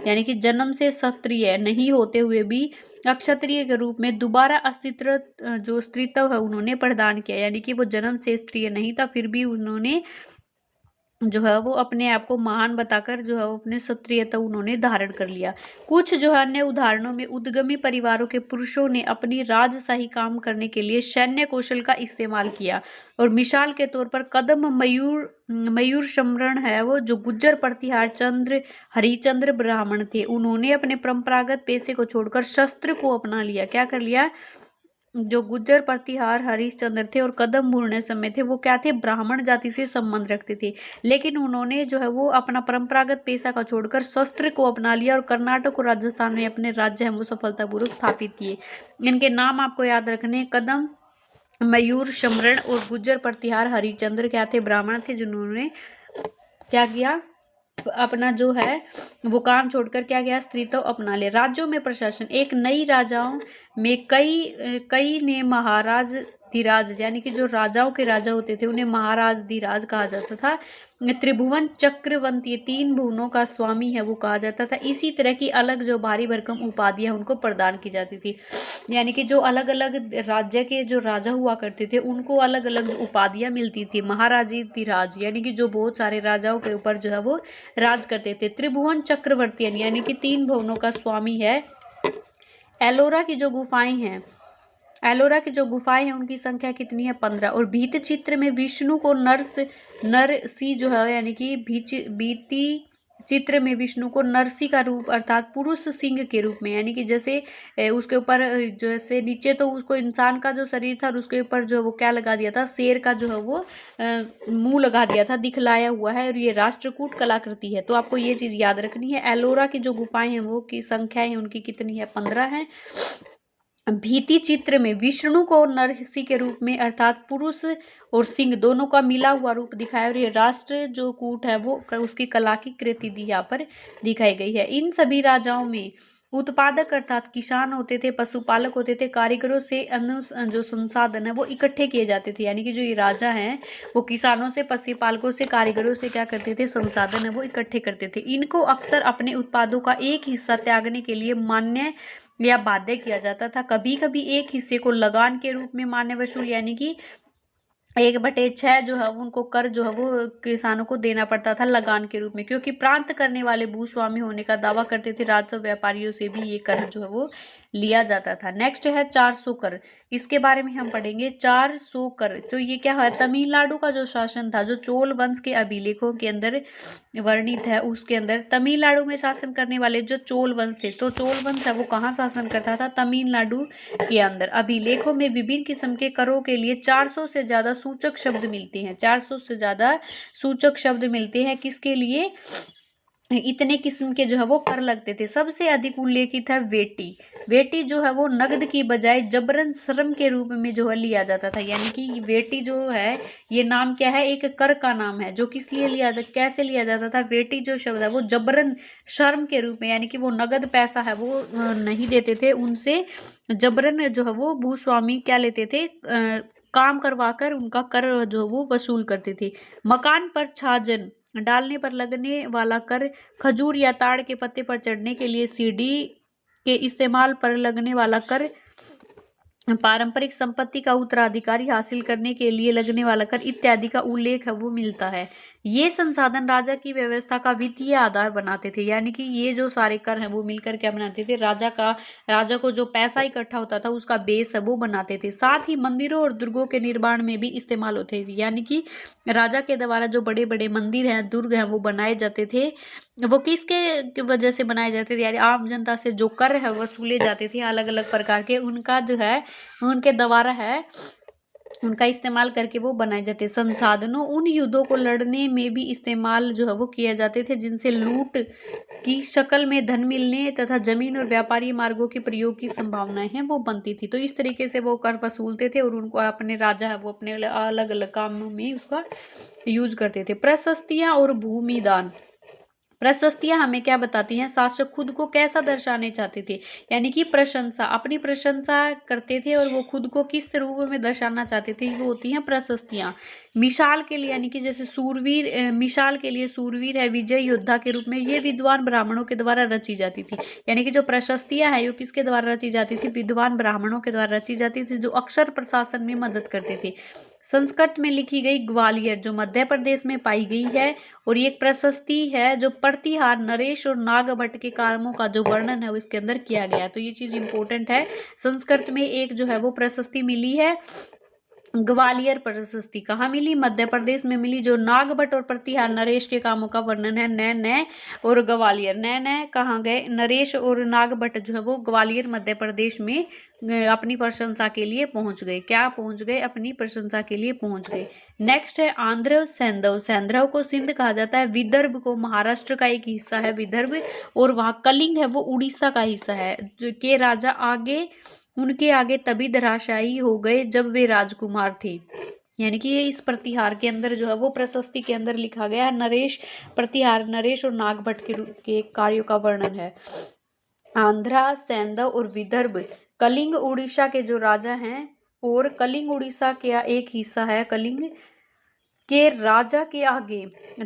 यानी कि जन्म से क्षत्रिय नहीं होते हुए भी अक्षत्रिय के रूप में दोबारा अस्तित्व जो स्त्रीत्व है उन्होंने प्रदान किया। यानी कि वो जन्म से स्त्रीय नहीं था, फिर भी उन्होंने जो है वो अपने आप को महान बताकर जो है वो अपने क्षत्रियता उन्होंने धारण कर लिया। कुछ जो है अन्य उदाहरणों में उद्यमी परिवारों के पुरुषों ने अपनी राजशाही काम करने के लिए सैन्य कौशल का इस्तेमाल किया। और मिसाल के तौर पर कदम मयूर शमरण है वो जो गुज्जर प्रतिहार चंद्र हरिचंद्र ब्राह्मण थे, उन्होंने अपने परंपरागत पेशे को छोड़कर शस्त्र को अपना लिया। क्या कर लिया, जो गुज्जर प्रतिहार हरिश्चंद्र थे और कदम भूरने समय थे वो क्या थे, ब्राह्मण जाति से संबंध रखते थे, लेकिन उन्होंने जो है वो अपना परंपरागत पेशा का छोड़कर शस्त्र को अपना लिया और कर्नाटक और राजस्थान में अपने राज्य है वो सफलतापूर्वक स्थापित किए। इनके नाम आपको याद रखने, कदम मयूर शमरण और गुज्जर प्रतिहार हरिचंद्र क्या थे, ब्राह्मण थे, जिन्होंने क्या किया, अपना जो है वो काम छोड़कर क्या किया, स्त्रीत्व अपना लिया। राज्यों में प्रशासन, एक नई राजाओं में कई ने महाराज धीराज यानी कि जो राजाओं के राजा होते थे उन्हें महाराज धीराज कहा जाता था। त्रिभुवन चक्रवंत, ये 3 भुवनों का स्वामी है वो कहा जाता था। इसी तरह की अलग जो भारी भरकम उपाधियां उनको प्रदान की जाती थी, यानी कि जो अलग अलग राज्य के जो राजा हुआ करते थे उनको अलग अलग उपाधियां मिलती थी। महाराजी धीराज यानी कि जो बहुत सारे राजाओं के ऊपर जो है वो राज करते थे। त्रिभुवन चक्रवर्ती यानी कि 3 भुवनों का स्वामी है। एलोरा की जो गुफाएं हैं, एलोरा की जो गुफाएं हैं उनकी संख्या कितनी है? 15। और भीत चित्र में विष्णु को नरसी जो है यानी कि भीति चित्र में विष्णु को नरसी का रूप अर्थात पुरुष सिंह के रूप में, यानी कि जैसे उसके ऊपर जैसे नीचे तो उसको इंसान का जो शरीर था और उसके ऊपर जो वो क्या लगा दिया था, शेर का जो है वो मुंह लगा दिया था, दिखलाया हुआ है। और ये राष्ट्रकूट कलाकृति है, तो आपको ये चीज याद रखनी है। एलोरा की जो गुफाएं हैं वो की संख्या है उनकी कितनी है? 15 है। भीति चित्र में विष्णु को नरसी के रूप में अर्थात पुरुष और सिंह दोनों का मिला हुआ रूप दिखाया। और ये राष्ट्र जो कूट है वो उसकी कला की कृति यहाँ पर दिखाई गई है। इन सभी राजाओं में उत्पादक अर्थात किसान होते थे, पशुपालक होते थे, कारीगरों से जो संसाधन है वो इकट्ठे किए जाते थे, यानी कि जो ये राजा हैं वो किसानों से, पशुपालकों से, कारीगरों से क्या करते थे? संसाधन है वो इकट्ठे करते थे। इनको अक्सर अपने उत्पादों का एक हिस्सा त्यागने के लिए मान्य या बाध्य किया जाता था। कभी कभी एक हिस्से को लगान के रूप में मान्य वसूल यानी कि 1/6 जो है उनको कर जो है वो किसानों को देना पड़ता था लगान के रूप में, क्योंकि प्रांत करने वाले भूस्वामी होने का दावा करते थे। राजस्व व्यापारियों से भी ये कर जो है वो लिया जाता था। नेक्स्ट है 400 कर, इसके बारे में हम पढ़ेंगे। 400 कर तो ये क्या है? तमिलनाडु का जो शासन था, जो चोल वंश के अभिलेखों के अंदर वर्णित है, उसके अंदर तमिलनाडु में शासन करने वाले जो चोल वंश थे, तो चोल वंश है वो कहाँ शासन करता था? तमिलनाडु के अंदर। अभिलेखों में विभिन्न किस्म के करों के लिए 400 से ज्यादा सूचक शब्द मिलते हैं। 400 से ज्यादा सूचक शब्द मिलते हैं। किसके लिए? इतने किस्म के जो है वो कर लगते थे। सबसे अधिक उल्लेखित है वेटी। वेटी जो है वो नगद की बजाय जबरन श्रम के रूप में जो है लिया जाता था, यानी कि वेटी जो है ये नाम क्या है? एक कर का नाम है, जो किस लिए लिया जाता, कैसे लिया जाता था? वेटी जो शब्द है वो जबरन श्रम के रूप में, यानी कि वो नगद पैसा है वो नहीं देते थे, उनसे जबरन जो है वो भूस्वामी क्या लेते थे? काम करवाकर उनका कर जो वो वसूल करते थे। मकान पर छाजन डालने पर लगने वाला कर, खजूर या ताड़ के पत्ते पर चढ़ने के लिए सीढ़ी के इस्तेमाल पर लगने वाला कर, पारंपरिक संपत्ति का उत्तराधिकारी हासिल करने के लिए लगने वाला कर इत्यादि का उल्लेख है वो मिलता है। ये संसाधन राजा की व्यवस्था का वित्तीय आधार बनाते थे, यानी कि ये जो सारे कर हैं वो मिलकर क्या बनाते थे? राजा को जो पैसा इकट्ठा होता था उसका बेस है वो बनाते थे। साथ ही मंदिरों और दुर्गों के निर्माण में भी इस्तेमाल होते थे, यानी कि राजा के द्वारा जो बड़े बड़े मंदिर हैं, दुर्ग हैं वो बनाए जाते थे। वो किसके वजह से बनाए जाते थे? यानी आम जनता से जो कर है वसूले जाते थे अलग अलग प्रकार के, उनका जो है उनके द्वारा है उनका इस्तेमाल करके वो बनाए जाते। संसाधनों उन युद्धों को लड़ने में भी इस्तेमाल जो है वो किए जाते थे जिनसे लूट की शक्ल में धन मिलने तथा जमीन और व्यापारी मार्गों के प्रयोग की संभावनाएं हैं वो बनती थी। तो इस तरीके से वो कर वसूलते थे और उनको अपने राजा है वो अपने अलग अलग कामों में उसका यूज करते थे। प्रशस्तियां और भूमि दान। प्रशस्तियां हमें क्या बताती हैं? शासक खुद को कैसा दर्शाने चाहते थे, यानी कि प्रशंसा, अपनी प्रशंसा करते थे और वो खुद को किस रूप में दर्शाना चाहते थे, वो होती हैं प्रशस्तियां। मिसाल के लिए यानी कि जैसे सूरवीर, मिसाल के लिए सूरवीर है विजय योद्धा के रूप में, ये विद्वान ब्राह्मणों के द्वारा रची जाती थी। यानी कि जो प्रशस्तियां है वो किसके द्वारा रची जाती थी? विद्वान ब्राह्मणों के द्वारा रची जाती थी, जो अक्सर प्रशासन में मदद करते थे। संस्कृत में लिखी गई ग्वालियर जो मध्य प्रदेश में पाई गई है, और ये एक प्रशस्ति है जो प्रतिहार नरेश और नागभट्ट के कामों का जो वर्णन है वो इसके अंदर किया गया है। तो ये चीज इंपॉर्टेंट है। संस्कृत में एक जो है वो प्रशस्ति मिली है, ग्वालियर प्रशस्ति। कहाँ मिली? मध्य प्रदेश में मिली, जो नागभट्ट और प्रतिहार नरेश के कामों का वर्णन है। नए और ग्वालियर, नए कहाँ गए? नरेश और नागभट्ट जो है वो ग्वालियर मध्य प्रदेश में अपनी प्रशंसा के लिए पहुंच गए। क्या पहुंच गए? अपनी प्रशंसा के लिए पहुंच गए। नेक्स्ट है आंध्र सैंधव। सैंधव को सिंध कहा जाता है। विदर्भ को महाराष्ट्र का एक हिस्सा है विदर्भ, और वहाँ कलिंग है वो उड़ीसा का हिस्सा है। जो के राजा उनके आगे तभी धराशायी हो गए जब वे राजकुमार थे। यानी कि ये इस प्रतिहार के अंदर जो है वो प्रशस्ति के अंदर लिखा गया है। नरेश और नागभट्ट के कार्यों का वर्णन है। आंध्रा, सैंधव और विदर्भ, कलिंग, उड़ीसा के जो राजा हैं और कलिंग उड़ीसा का एक हिस्सा है। कलिंग के राजा के आगे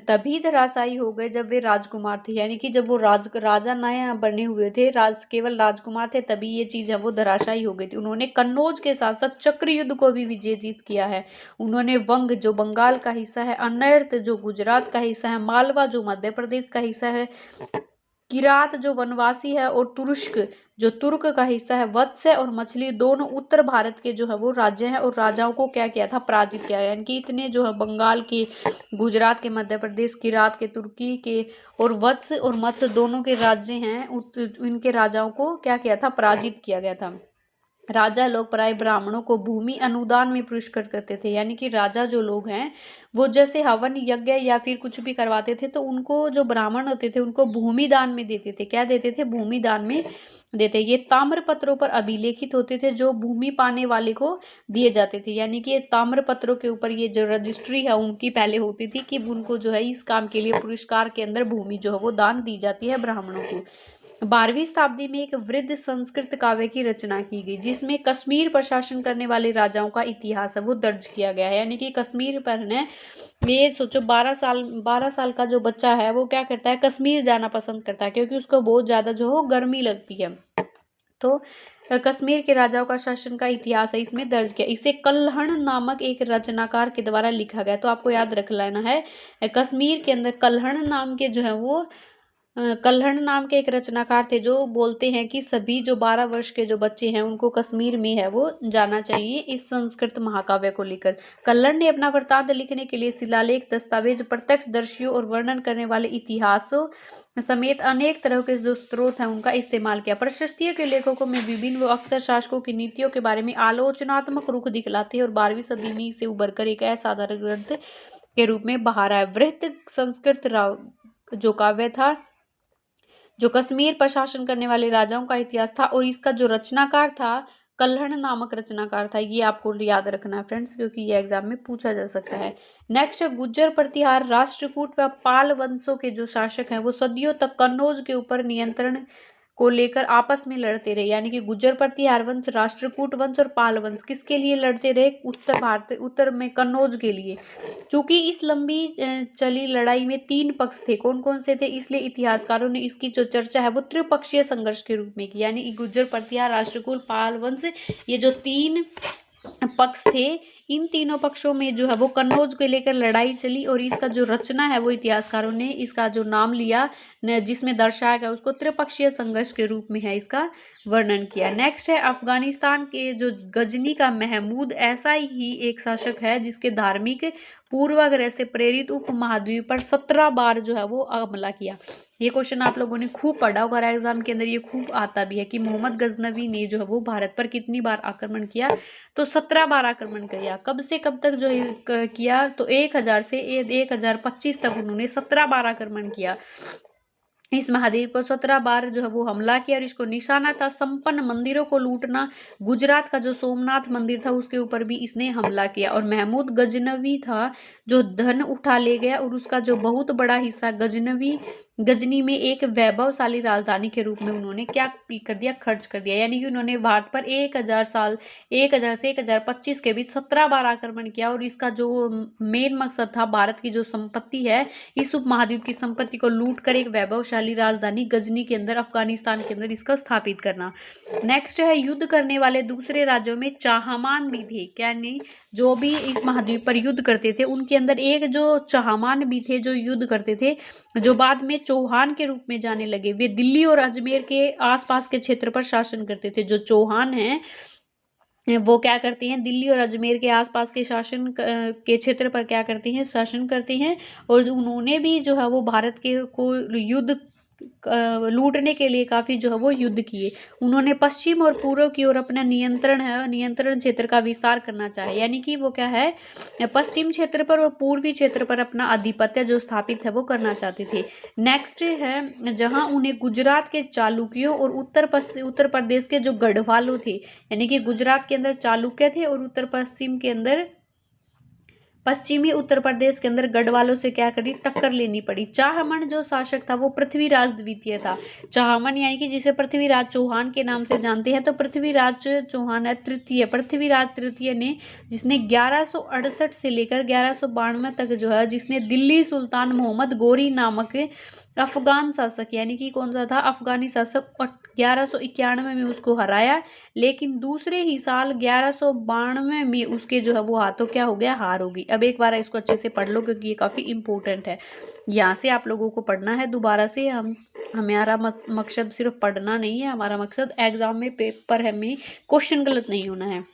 तभी धराशायी हो गए जब वे राजकुमार थे, यानी कि जब वो राजा नए बने हुए थे, केवल राजकुमार थे, तभी ये चीज है वो धराशायी हो गई थी। उन्होंने कन्नौज के साथ साथ चक्र युद्ध को भी विजेजित किया है। उन्होंने वंग जो बंगाल का हिस्सा है, अनर्त जो गुजरात का हिस्सा है, मालवा जो मध्य प्रदेश का हिस्सा है, किरात जो वनवासी है, और तुरुष्क जो तुर्क का हिस्सा है, वत्स और मछली दोनों उत्तर भारत के जो है वो राज्य हैं, और राजाओं को क्या किया था, पराजित किया। यानी कि इतने जो है बंगाल के, गुजरात के, मध्य प्रदेश, किरात के, तुर्की के और वत्स और मत्स्य दोनों के राज्य हैं, इनके राजाओं को क्या किया था, पराजित किया गया था। राजा लोग प्राय ब्राह्मणों को भूमि अनुदान में पुरस्कृत करते थे, यानी कि राजा जो लोग हैं वो जैसे हवन यज्ञ या फिर कुछ भी करवाते थे तो उनको जो ब्राह्मण होते थे उनको भूमि दान में देते थे। क्या देते थे, भूमि दान में देते। ये ताम्र पत्रों पर अभिलेखित होते थे जो भूमि पाने वाले को दिए जाते थे, यानी कि ताम्र पत्रों के ऊपर ये जो रजिस्ट्री है उनकी पहले होती थी कि उनको जो है इस काम के लिए पुरस्कार के अंदर भूमि जो है वो दान दी जाती है ब्राह्मणों को। 12वीं शताब्दी में एक वृद्ध संस्कृत काव्य की रचना की गई जिसमें कश्मीर पर शासन करने वाले राजाओं का इतिहास है वो दर्ज किया गया है। यानी कि कश्मीर पर ने ये सोचो 12 साल का जो बच्चा है वो क्या करता है, कश्मीर जाना पसंद करता है क्योंकि उसको बहुत ज्यादा जो हो गर्मी लगती है। तो कश्मीर के राजाओं का शासन का इतिहास है इसमें दर्ज किया। इसे कल्हण नामक एक रचनाकार के द्वारा लिखा गया। तो आपको याद रख लेना है, कश्मीर के अंदर कल्हण नाम के जो है वो कल्हण नाम के एक रचनाकार थे जो बोलते हैं कि सभी जो 12 वर्ष के जो बच्चे हैं उनको कश्मीर में है वो जाना चाहिए इस संस्कृत महाकाव्य को लेकर। कल्हण ने अपना वृत्तांत लिखने के लिए शिलालेख, दस्तावेज, प्रत्यक्षदर्शियों और वर्णन करने वाले इतिहासों समेत अनेक तरह के जो स्रोत हैं उनका इस्तेमाल किया। प्रशस्तियों के लेखकों में विभिन्न व अक्सर शासकों की नीतियों के बारे में आलोचनात्मक रुख दिखलाते हैं और 12वीं सदी में इसे उभरकर एक असाधारण ग्रंथ के रूप में बाहर आया। वृत्त संस्कृत जो काव्य था जो कश्मीर पर शासन करने वाले राजाओं का इतिहास था, और इसका जो रचनाकार था कल्हण नामक रचनाकार था। ये आपको याद रखना है फ्रेंड्स क्योंकि ये एग्जाम में पूछा जा सकता है। नेक्स्ट, गुज्जर प्रतिहार राष्ट्रकूट व पाल वंशों के जो शासक हैं वो सदियों तक कन्नौज के ऊपर नियंत्रण को लेकर आपस में लड़ते रहे। यानी कि गुज्जर प्रतिहार वंश, राष्ट्रकूट वंश और पाल वंश किसके लिए लड़ते रहे, उत्तर में कन्नौज के लिए। चूंकि इस लंबी चली लड़ाई में 3 पक्ष थे, कौन कौन से थे, इसलिए इतिहासकारों ने इसकी जो चर्चा है वो त्रिपक्षीय संघर्ष के रूप में की। यानी गुज्जर प्रतिहार, राष्ट्रकूट, पाल वंश, ये जो 3 पक्ष थे, इन तीनों पक्षों में जो है वो कन्नौज को लेकर लड़ाई चली, और इसका जो रचना है वो इतिहासकारों ने इसका जो नाम लिया जिसमें दर्शाया गया उसको त्रिपक्षीय संघर्ष के रूप में है इसका वर्णन किया। नेक्स्ट है अफगानिस्तान के जो गजनी का महमूद ऐसा ही एक शासक है जिसके धार्मिक पूर्वाग्रह से प्रेरित उपमहाद्वीप पर 17 बार जो है वो हमला किया। ये क्वेश्चन आप लोगों ने खूब पढ़ा होगा, एग्जाम के अंदर ये खूब आता भी है कि मोहम्मद गजनवी ने जो है वो भारत पर कितनी बार आक्रमण किया, तो 17 बार आक्रमण किया। कब से कब तक जो किया, तो 1000 से 1025 तक उन्होंने 17 बार आक्रमण किया। इस महाद्वीप को 17 बार जो है वो हमला किया, और इसको निशाना था संपन्न मंदिरों को लूटना। गुजरात का जो सोमनाथ मंदिर था उसके ऊपर भी इसने हमला किया। और महमूद गजनवी था जो धन उठा ले गया, और उसका जो बहुत बड़ा हिस्सा गजनी में एक वैभवशाली राजधानी के रूप में उन्होंने क्या कर दिया, खर्च कर दिया। यानी कि उन्होंने भारत पर 1000 से 1025 के बीच 17 बार आक्रमण किया, और इसका जो मेन मकसद था भारत की जो संपत्ति है, इस उपमहाद्वीप की संपत्ति को लूट कर एक वैभवशाली राजधानी गजनी के अंदर, अफगानिस्तान के अंदर इसका स्थापित करना। नेक्स्ट है युद्ध करने वाले दूसरे राज्यों में चाहमान भी थे। क्या नहीं, जो भी इस महाद्वीप पर युद्ध करते थे उनके अंदर एक जो चाहमान भी थे जो युद्ध करते थे, जो बाद में चौहान के रूप में जाने लगे। वे दिल्ली और अजमेर के आसपास के क्षेत्र पर शासन करते थे। जो चौहान हैं वो क्या करते हैं, दिल्ली और अजमेर के आसपास के के क्षेत्र पर क्या करते हैं, शासन करते हैं। और उन्होंने भी जो है वो भारत के को युद्ध लूटने के लिए काफी जो है वो युद्ध किए। उन्होंने पश्चिम और पूर्व की ओर अपना नियंत्रण क्षेत्र का विस्तार करना चाहे। यानी कि वो क्या है, पश्चिम क्षेत्र पर और पूर्वी क्षेत्र पर अपना आधिपत्य जो स्थापित है वो करना चाहते थे। नेक्स्ट है जहां उन्हें गुजरात के चालुक्यों और उत्तर प्रदेश के जो गढ़वालों थे, यानी कि गुजरात के अंदर चालुक्य थे और उत्तर पश्चिम के अंदर पश्चिमी उत्तर प्रदेश के अंदर गढ़वालों से क्या करी, टक्कर लेनी पड़ी। चाहमन जो शासक था वो पृथ्वीराज द्वितीय था। चाहमन यानी कि जिसे पृथ्वीराज चौहान के नाम से जानते हैं, तो पृथ्वीराज चौहान है तृतीय, पृथ्वीराज तृतीय ने, जिसने 1168 से लेकर 1192 तक जो है, जिसने दिल्ली सुल्तान मोहम्मद गोरी नामक अफगान शासक, यानी कि कौन सा था, अफगानी शासक, 1191 में उसको हराया। लेकिन दूसरे ही साल 1192 में उसके जो है वो हाथों क्या हो गया, हार होगी। अब एक बार इसको अच्छे से पढ़ लो क्योंकि ये काफ़ी इंपॉर्टेंट है, यहाँ से आप लोगों को पढ़ना है दोबारा से। हमारा मकसद सिर्फ पढ़ना नहीं है, हमारा मकसद एग्जाम में पेपर है में क्वेश्चन गलत नहीं होना है।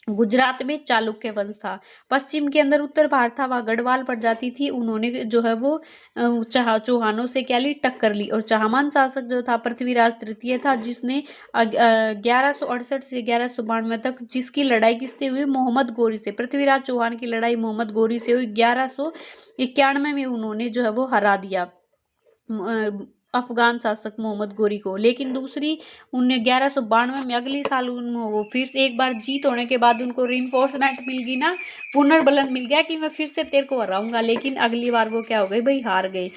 गुजरात में चालुक्य वंश था। पश्चिम के अंदर उत्तर भारत था, वहाँ गढ़वाल प्रजाति थी, उन्होंने जो है वो चौहानों से क्या ली, टक्कर ली। और चाहमान शासक जो था पृथ्वीराज तृतीय था, जिसने 1168 से 1192 तक, जिसकी लड़ाई किससे हुई, मोहम्मद गोरी से। पृथ्वीराज चौहान की लड़ाई मोहम्मद गोरी से हुई। 1191 में उन्होंने जो है वो हरा दिया अफगान शासक मोहम्मद गोरी को। लेकिन दूसरी 1192 में अगली साल वो फिर से एक बार जीत होने के बाद उनको रिइंफोर्समेंट मिल गई ना, पुनर्बलन मिल गया कि मैं फिर से तेरे को हराऊंगा। लेकिन अगली बार वो क्या हो गई भाई, हार गए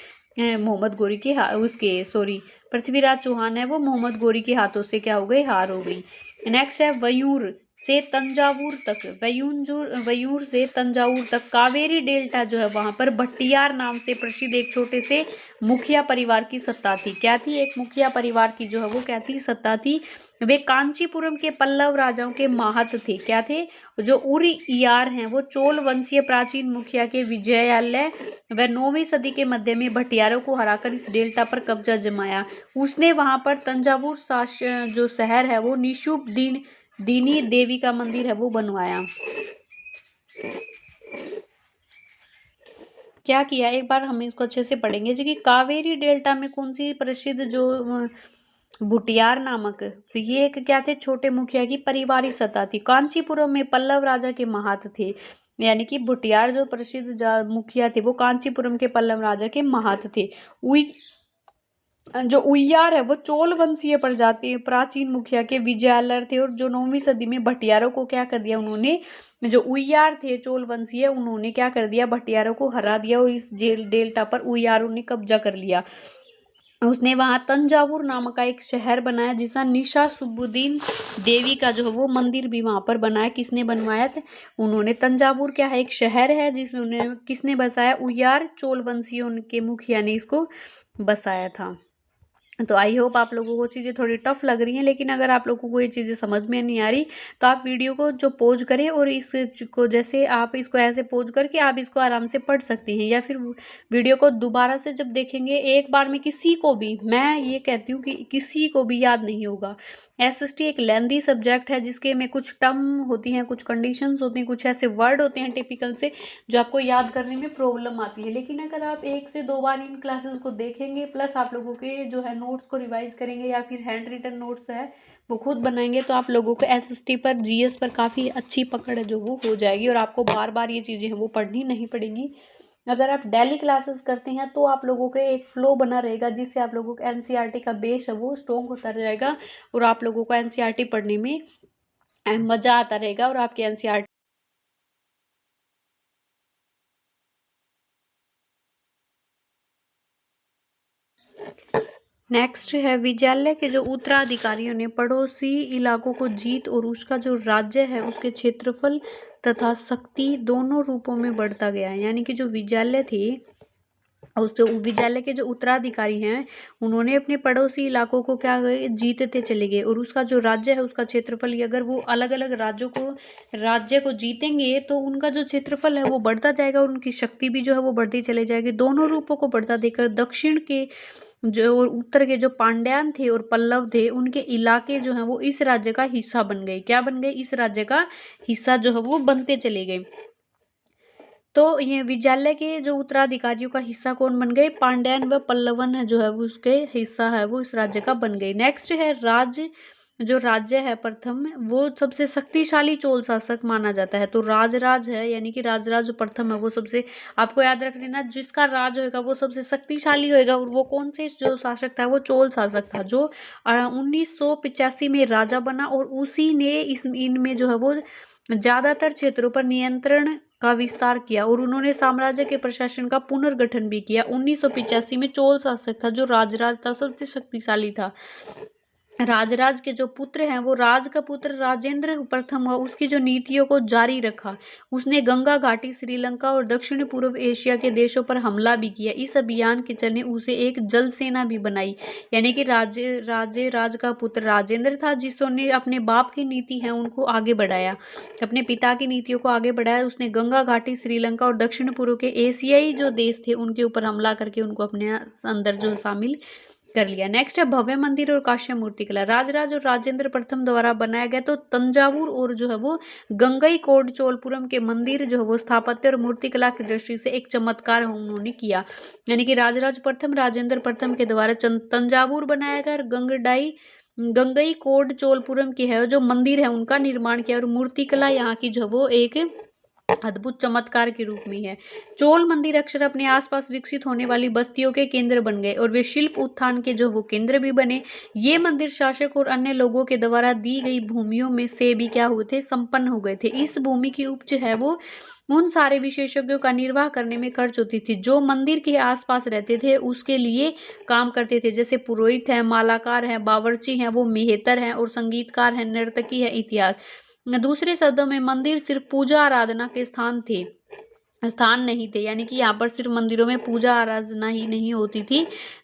मोहम्मद गोरी के उसके सॉरी पृथ्वीराज चौहान है वो मोहम्मद गोरी के हाथों से क्या हो गई, हार हो गई। नेक्स्ट है वयूर से तंजावुर तक, वयूर से तंजावुर तक कावेरी डेल्टा जो है वहां पर भट्टियार नाम से प्रसिद्ध एक छोटे से मुखिया परिवार की सत्ता थी। क्या थी, एक मुखिया परिवार की जो है वो क्या थी, सत्ता थी। वे कांचीपुरम के पल्लव राजाओं के महत थे। क्या थे, जो उरियार हैं वो चोल वंशीय प्राचीन मुखिया के विजयालय व 9वीं सदी के मध्य में भटियारों को हराकर इस डेल्टा पर कब्जा जमाया। उसने वहां पर तंजावुर जो शहर है वो निशुभ दीनी देवी का मंदिर है वो बनवाया। क्या किया, एक बार हम इसको अच्छे से पढ़ेंगे जी कि कावेरी डेल्टा में कौन सी प्रसिद्ध जो भुटियार नामक, तो ये एक क्या थे, छोटे मुखिया की परिवारिक सत्ता थी। कांचीपुरम में पल्लव राजा के महत थे, यानी कि भुटियार जो प्रसिद्ध मुखिया थे वो कांचीपुरम के पल्लव राजा के महत थे। जो उయ్యాर है वो चोल वंशीय प्रजाति प्राचीन मुखिया के विजयालय थे। और जो 9वीं सदी में भटियारों को क्या कर दिया उन्होंने, जो उయ్యాर थे चोल वंशीय, उन्होंने क्या कर दिया, भटियारों को हरा दिया और इस डेल्टा पर उయ్యాरों ने कब्जा कर लिया। उसने वहां तंजावुर नामक का एक शहर बनाया, जिसका निशा सुबुद्दीन देवी का जो है वो मंदिर भी वहां पर बनाया। किसने बनवाया था, उन्होंने। तंजावुर क्या है, एक शहर है जिसने किसने बसाया, उయ్యాर चोल वंशीयों के मुखिया ने इसको बसाया था। तो आई होप आप लोगों को चीज़ें थोड़ी टफ लग रही हैं, लेकिन अगर आप लोगों को ये चीज़ें समझ में नहीं आ रही तो आप वीडियो को जो पॉज करें और इसको जैसे आप इसको ऐसे पॉज करके आप इसको आराम से पढ़ सकते हैं, या फिर वीडियो को दोबारा से जब देखेंगे एक बार में किसी को भी, मैं ये कहती हूँ कि किसी को भी याद नहीं होगा। एसएसटी एक लेंदी सब्जेक्ट है जिसके में कुछ टर्म होती हैं, कुछ कंडीशंस होती हैं, कुछ ऐसे वर्ड होते हैं टिपिकल से जो आपको याद करने में प्रॉब्लम आती है। लेकिन अगर आप 1 से 2 बार इन क्लासेस को देखेंगे, प्लस आप लोगों के जो है नोट्स को रिवाइज करेंगे या फिर हैंड रिटन नोट्स है वो खुद बनाएंगे, तो आप लोगों को एसएसटी पर, जीएस पर काफ़ी अच्छी पकड़ है जो वो हो जाएगी और आपको बार बार ये चीज़ें हैं वो पढ़नी नहीं पड़ेंगी। अगर आप डेली क्लासेस करते हैं तो आप लोगों का एक फ्लो बना रहेगा, जिससे आप लोगों का एनसीईआरटी का बेस है वो स्ट्रॉन्ग होता रहेगा और आप लोगों को एनसीईआरटी पढ़ने में मज़ा आता रहेगा और आपके एनसीईआरटी। नेक्स्ट है, विजयालय के जो उत्तराधिकारियों ने पड़ोसी इलाकों को जीत और उसका जो राज्य है उसके क्षेत्रफल तथा शक्ति दोनों रूपों में बढ़ता गया। यानी कि जो विजयालय थे, उस जो विजयालय के जो उत्तराधिकारी हैं उन्होंने अपने पड़ोसी इलाकों को क्या जीतते चले गए और उसका जो राज्य है उसका क्षेत्रफल, अगर वो अलग अलग राज्य को जीतेंगे तो उनका जो क्षेत्रफल है वो बढ़ता जाएगा और उनकी शक्ति भी जो है वो बढ़ती चली जाएगी। दोनों रूपों को बढ़ता देकर दक्षिण के जो और उत्तर के जो पांड्यान थे और पल्लव थे उनके इलाके जो हैं वो इस राज्य का हिस्सा बन गए। क्या बन गए, इस राज्य का हिस्सा जो है वो बनते चले गए। तो ये विजयालय के जो उत्तराधिकारियों का हिस्सा कौन बन गए, पांड्यान व पल्लवन है जो है वो उसके हिस्सा है वो इस राज्य का बन गए। नेक्स्ट है जो राज्य है प्रथम, वो सबसे शक्तिशाली चोल शासक माना जाता है। तो राजराज है, यानी कि राजराज जो प्रथम है वो सबसे, आपको याद रख लेना, जिसका राज होगा वो सबसे शक्तिशाली होगा। और वो कौन से जो शासक था, वो चोल शासक था जो 1985 में राजा बना और उसी ने इनमें जो है वो ज्यादातर क्षेत्रों पर नियंत्रण का विस्तार किया और उन्होंने साम्राज्य के प्रशासन का पुनर्गठन भी किया। 1985 में चोल शासक था जो राजराज था, सबसे शक्तिशाली था। राजराज के जो पुत्र हैं वो राज का पुत्र राजेंद्र प्रथम हुआ, उसकी जो नीतियों को जारी रखा। उसने गंगा घाटी, श्रीलंका और दक्षिण पूर्व एशिया के देशों पर हमला भी किया। इस अभियान के चलने उसे एक जल सेना भी बनाई। यानी कि राज का पुत्र राजेंद्र था जिसने अपने बाप की नीति है उनको आगे बढ़ाया, अपने पिता की नीतियों को आगे बढ़ाया। उसने गंगा घाटी, श्रीलंका और दक्षिण पूर्व के एशियाई जो देश थे उनके ऊपर हमला करके उनको अपने अंदर जो शामिल कर लिया। नेक्स्ट है भव्य मंदिर और कांस्य मूर्तिकला। राजराज और राजेंद्र प्रथम द्वारा बनाया गया तो तंजावुर और जो है वो गंगईकोंड चोलपुरम के मंदिर जो है वो स्थापत्य और मूर्तिकला की दृष्टि से एक चमत्कार उन्होंने किया। यानी कि राजराज प्रथम, राजेंद्र प्रथम के द्वारा तंजावुर बनाया गया और गंगईकोंड चोलपुरम के है जो मंदिर है उनका निर्माण किया और मूर्तिकला यहाँ की जो वो एक अद्भुत चमत्कार के रूप में है। चोल मंदिर अक्सर अपने आसपास विकसित होने वाली बस्तियों के केंद्र बन गए और वे शिल्प उत्थान के जो वो केंद्र भी बने। ये मंदिर शासक और अन्य लोगों के द्वारा दी गई भूमियों में से भी क्या हुए थे, संपन्न हो गए थे। इस भूमि की उपज है वो उन सारे विशेषज्ञों का निर्वाह करने में खर्च होती थी जो मंदिर के आसपास रहते थे, उसके लिए काम करते थे। जैसे पुरोहित है, मालाकार है, बावर्ची है, वो मेहतर है और संगीतकार है, नर्तकी है, इतिहास। दूसरे शब्दों में मंदिर सिर्फ पूजा आराधना के स्थान नहीं थे। यानी कि यहाँ पर सिर्फ मंदिरों में पूजा आराधना ही नहीं होती थी।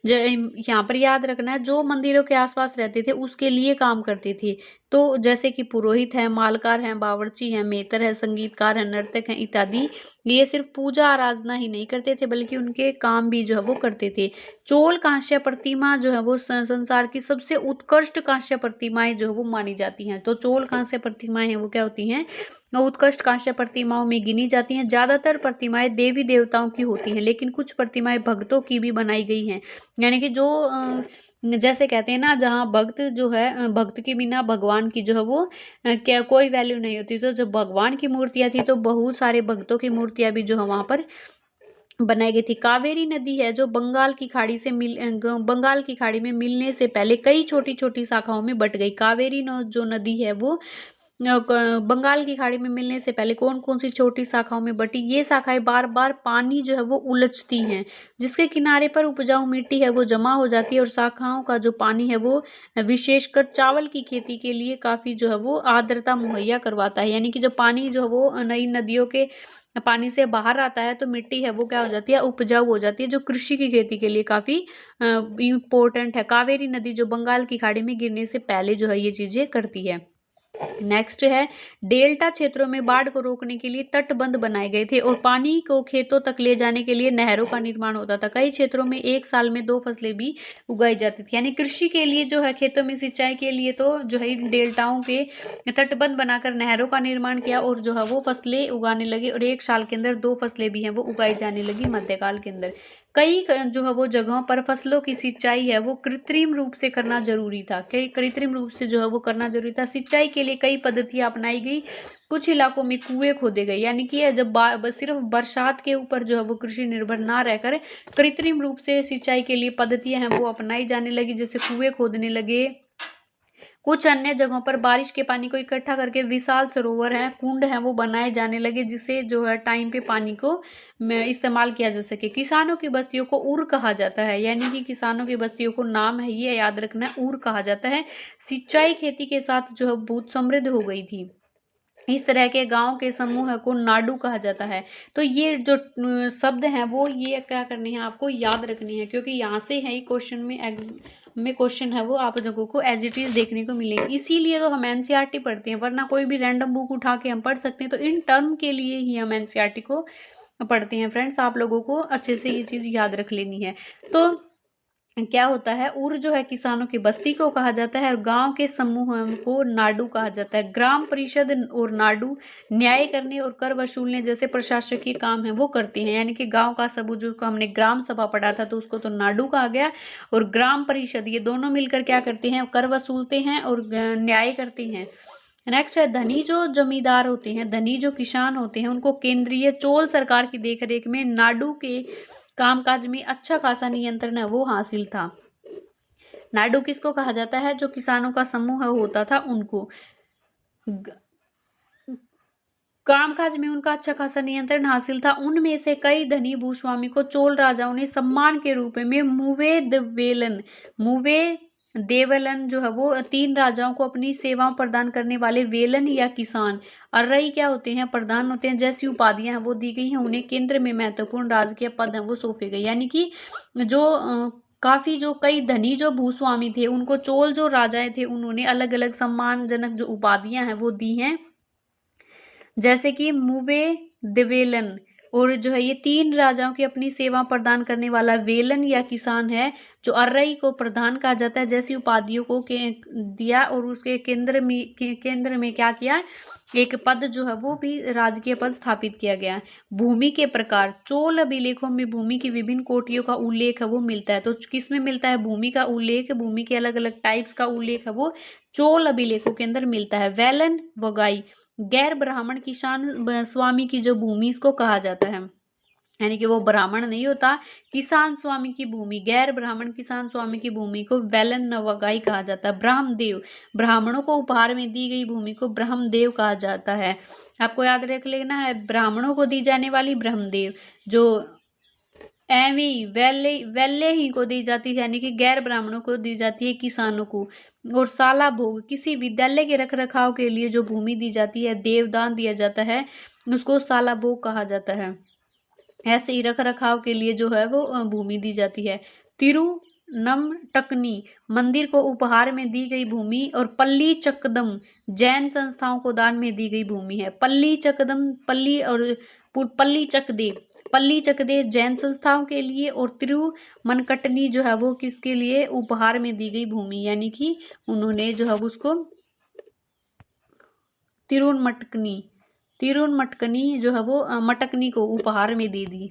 यहाँ पर याद रखना है जो मंदिरों के आसपास रहते थे उसके लिए काम करते थे। तो जैसे कि पुरोहित है, मालकार हैं, बावर्ची हैं, मेहतर है, संगीतकार है, नर्तक हैं इत्यादि, ये सिर्फ पूजा आराधना ही नहीं करते थे बल्कि उनके काम भी जो है वो करते थे। चोल कांस्य प्रतिमा जो है वो संसार की सबसे उत्कृष्ट कांस्य प्रतिमाएं जो है वो मानी जाती हैं। तो चोल कांस्य प्रतिमाएं हैं वो क्या होती हैं, उत्कृष्ट कांस्य प्रतिमाओं में गिनी जाती हैं। ज्यादातर प्रतिमाएं देवी देवताओं की होती हैं लेकिन कुछ प्रतिमाएं भक्तों की भी बनाई गई हैं। यानी कि जो जैसे कहते हैं ना, जहाँ भक्त जो है भक्त के बिना भगवान की जो है वो क्या कोई वैल्यू नहीं होती। तो जब भगवान की मूर्तियां थी तो बहुत सारे भक्तों की मूर्तियां भी जो है वहां पर बनाई गई थी। कावेरी नदी है जो बंगाल की खाड़ी से बंगाल की खाड़ी में मिलने से पहले कई छोटी छोटी शाखाओं में बट गई। कावेरी जो नदी है वो बंगाल की खाड़ी में मिलने से पहले कौन कौन सी छोटी शाखाओं में बटी, ये शाखाएं बार बार पानी जो है वो उलझती हैं जिसके किनारे पर उपजाऊ मिट्टी है वो जमा हो जाती है और शाखाओं का जो पानी है वो विशेषकर चावल की खेती के लिए काफी जो है वो आर्द्रता मुहैया करवाता है। यानी कि जब पानी जो है वो नई नदियों के पानी से बाहर आता है तो मिट्टी है वो क्या हो जाती है, उपजाऊ हो जाती है, जो कृषि की खेती के लिए काफी इम्पोर्टेंट है। कावेरी नदी जो बंगाल की खाड़ी में गिरने से पहले जो है ये चीजें करती है। नेक्स्ट है डेल्टा क्षेत्रों में बाढ़ को रोकने के लिए तटबंध बनाए गए थे और पानी को खेतों तक ले जाने के लिए नहरों का निर्माण होता था। कई क्षेत्रों में एक साल में 2 फसलें भी उगाई जाती थी। यानी कृषि के लिए जो है खेतों में सिंचाई के लिए तो जो है डेल्टाओं के तटबंध बनाकर नहरों का निर्माण किया और जो है वो फसलें उगाने लगे और एक साल के अंदर 2 फसलें भी हैं वो उगाई जाने लगी मध्यकाल के अंदर। कई जो है वो जगहों पर फसलों की सिंचाई है वो कृत्रिम रूप से करना जरूरी था। कई कृत्रिम रूप से जो है वो करना जरूरी था। सिंचाई के लिए कई पद्धतियां अपनाई गई। कुछ इलाकों में कुएं खोदे गए। यानी कि जब सिर्फ बरसात के ऊपर जो है वो कृषि निर्भर ना रहकर कृत्रिम रूप से सिंचाई के लिए पद्धतियां हैं वो अपनाई जाने लगी, जैसे कुएं खोदने लगे। कुछ अन्य जगहों पर बारिश के पानी को इकट्ठा करके विशाल सरोवर हैं, कुंड हैं वो बनाए जाने लगे जिससे जो है टाइम पे पानी को इस्तेमाल किया जा सके। किसानों की बस्तियों को उर कहा जाता है। यानी कि किसानों की बस्तियों को नाम है ये याद रखना है, उर कहा जाता है। सिंचाई खेती के साथ जो है बहुत समृद्ध हो गई थी। इस तरह के गांव के समूह को नाडू कहा जाता है। तो ये जो शब्द हैं वो ये क्या करने हैं, आपको याद रखने हैं क्योंकि यहाँ से है क्वेश्चन में क्वेश्चन है वो आप लोगों को एज इट इज देखने को मिलेंगे। इसीलिए तो हम एनसीईआरटी पढ़ते हैं, वरना कोई भी रैंडम बुक उठा के हम पढ़ सकते हैं। तो इन टर्म के लिए ही हम एनसीईआरटी को पढ़ते हैं। फ्रेंड्स, आप लोगों को अच्छे से ये चीज याद रख लेनी है। तो क्या होता है, उर जो है किसानों की बस्ती को कहा जाता है और गांव के समूह को नाडू कहा जाता है। ग्राम परिषद और नाडू न्याय करने और कर वसूलने जैसे प्रशासकीय काम है वो करते हैं। यानी कि गांव का सब जो हमने ग्राम सभा पढ़ा था तो उसको तो नाडू कहा गया, और ग्राम परिषद ये दोनों मिलकर क्या करते हैं, कर वसूलते हैं और न्याय करते हैं। नेक्स्ट है धनी जो जमींदार होते हैं, धनी जो किसान होते हैं, उनको केंद्रीय चोल सरकार की देखरेख में नाडू के कामकाज में अच्छा खासा नियंत्रण है वो हासिल था। नाडू किसको कहा जाता है, जो किसानों का समूह होता था उनको। कामकाज में उनका अच्छा खासा नियंत्रण हासिल था। उनमें से कई धनी भूस्वामी को चोल राजाओं ने सम्मान के रूप में मुवे देवलन जो है वो 3 राजाओं को अपनी सेवाओं प्रदान करने वाले वेलन या किसान, अर्रई क्या होते हैं, प्रधान होते हैं, जैसी उपाधियां हैं वो दी गई हैं उन्हें। केंद्र में महत्वपूर्ण राजकीय पद हैं वो सौंपे गए। यानी कि जो काफी जो कई धनी जो भूस्वामी थे उनको चोल जो राजाएं थे उन्होंने अलग अलग सम्मानजनक जो उपाधियां हैं वो दी हैं, जैसे कि मुवे दिवेलन। और जो है ये 3 राजाओं की अपनी सेवा प्रदान करने वाला वेलन या किसान है, जो अर्रई को प्रधान कहा जाता है, जैसी उपाधियों को दिया। और उसके केंद्र में क्या किया, एक पद जो है वो भी राजकीय पद स्थापित किया गया। भूमि के प्रकार, चोल अभिलेखों में भूमि की विभिन्न कोटियों का उल्लेख है वो मिलता है। तो किस में मिलता है भूमि का उल्लेख, भूमि के अलग अलग टाइप्स का उल्लेख है वो चोल अभिलेखों के अंदर मिलता है। वेलन वगाई, गैर ब्राह्मण किसान स्वामी की जो भूमि इसको कहा जाता है, यानी कि वो ब्राह्मण नहीं होता, किसान स्वामी की भूमि, गैर ब्राह्मण किसान स्वामी की भूमि को वेलन नवगाई कहा जाता है। ब्राह्मदेव, ब्राह्मणों को उपहार में दी गई भूमि को ब्रह्मदेव कहा जाता है। आपको याद रख लेना है, ब्राह्मणों को दी जाने वाली ब्रह्मदेव, जो एवी वेल्ले ही को दी जाती है, यानी कि गैर ब्राह्मणों को दी जाती है, किसानों को। और साला भोग, किसी विद्यालय के रख रखाव के लिए जो भूमि दी जाती है, देवदान दिया जाता है, उसको साला भोग कहा जाता है। ऐसे ही रख रखाव के लिए जो है वो भूमि दी जाती है। तिरुनमटकनी, मंदिर को उपहार में दी गई भूमि। और पल्ली चकदम, जैन संस्थाओं को दान में दी गई भूमि है। पल्ली चकदम, पल्ली चकदे जैन संस्थाओं के लिए, और तिरुमनकटनी जो है वो किसके लिए, उपहार में दी गई भूमि, यानी कि उन्होंने जो है उसको तिरुनमटकनी जो है वो मटकनी को उपहार में दे दी।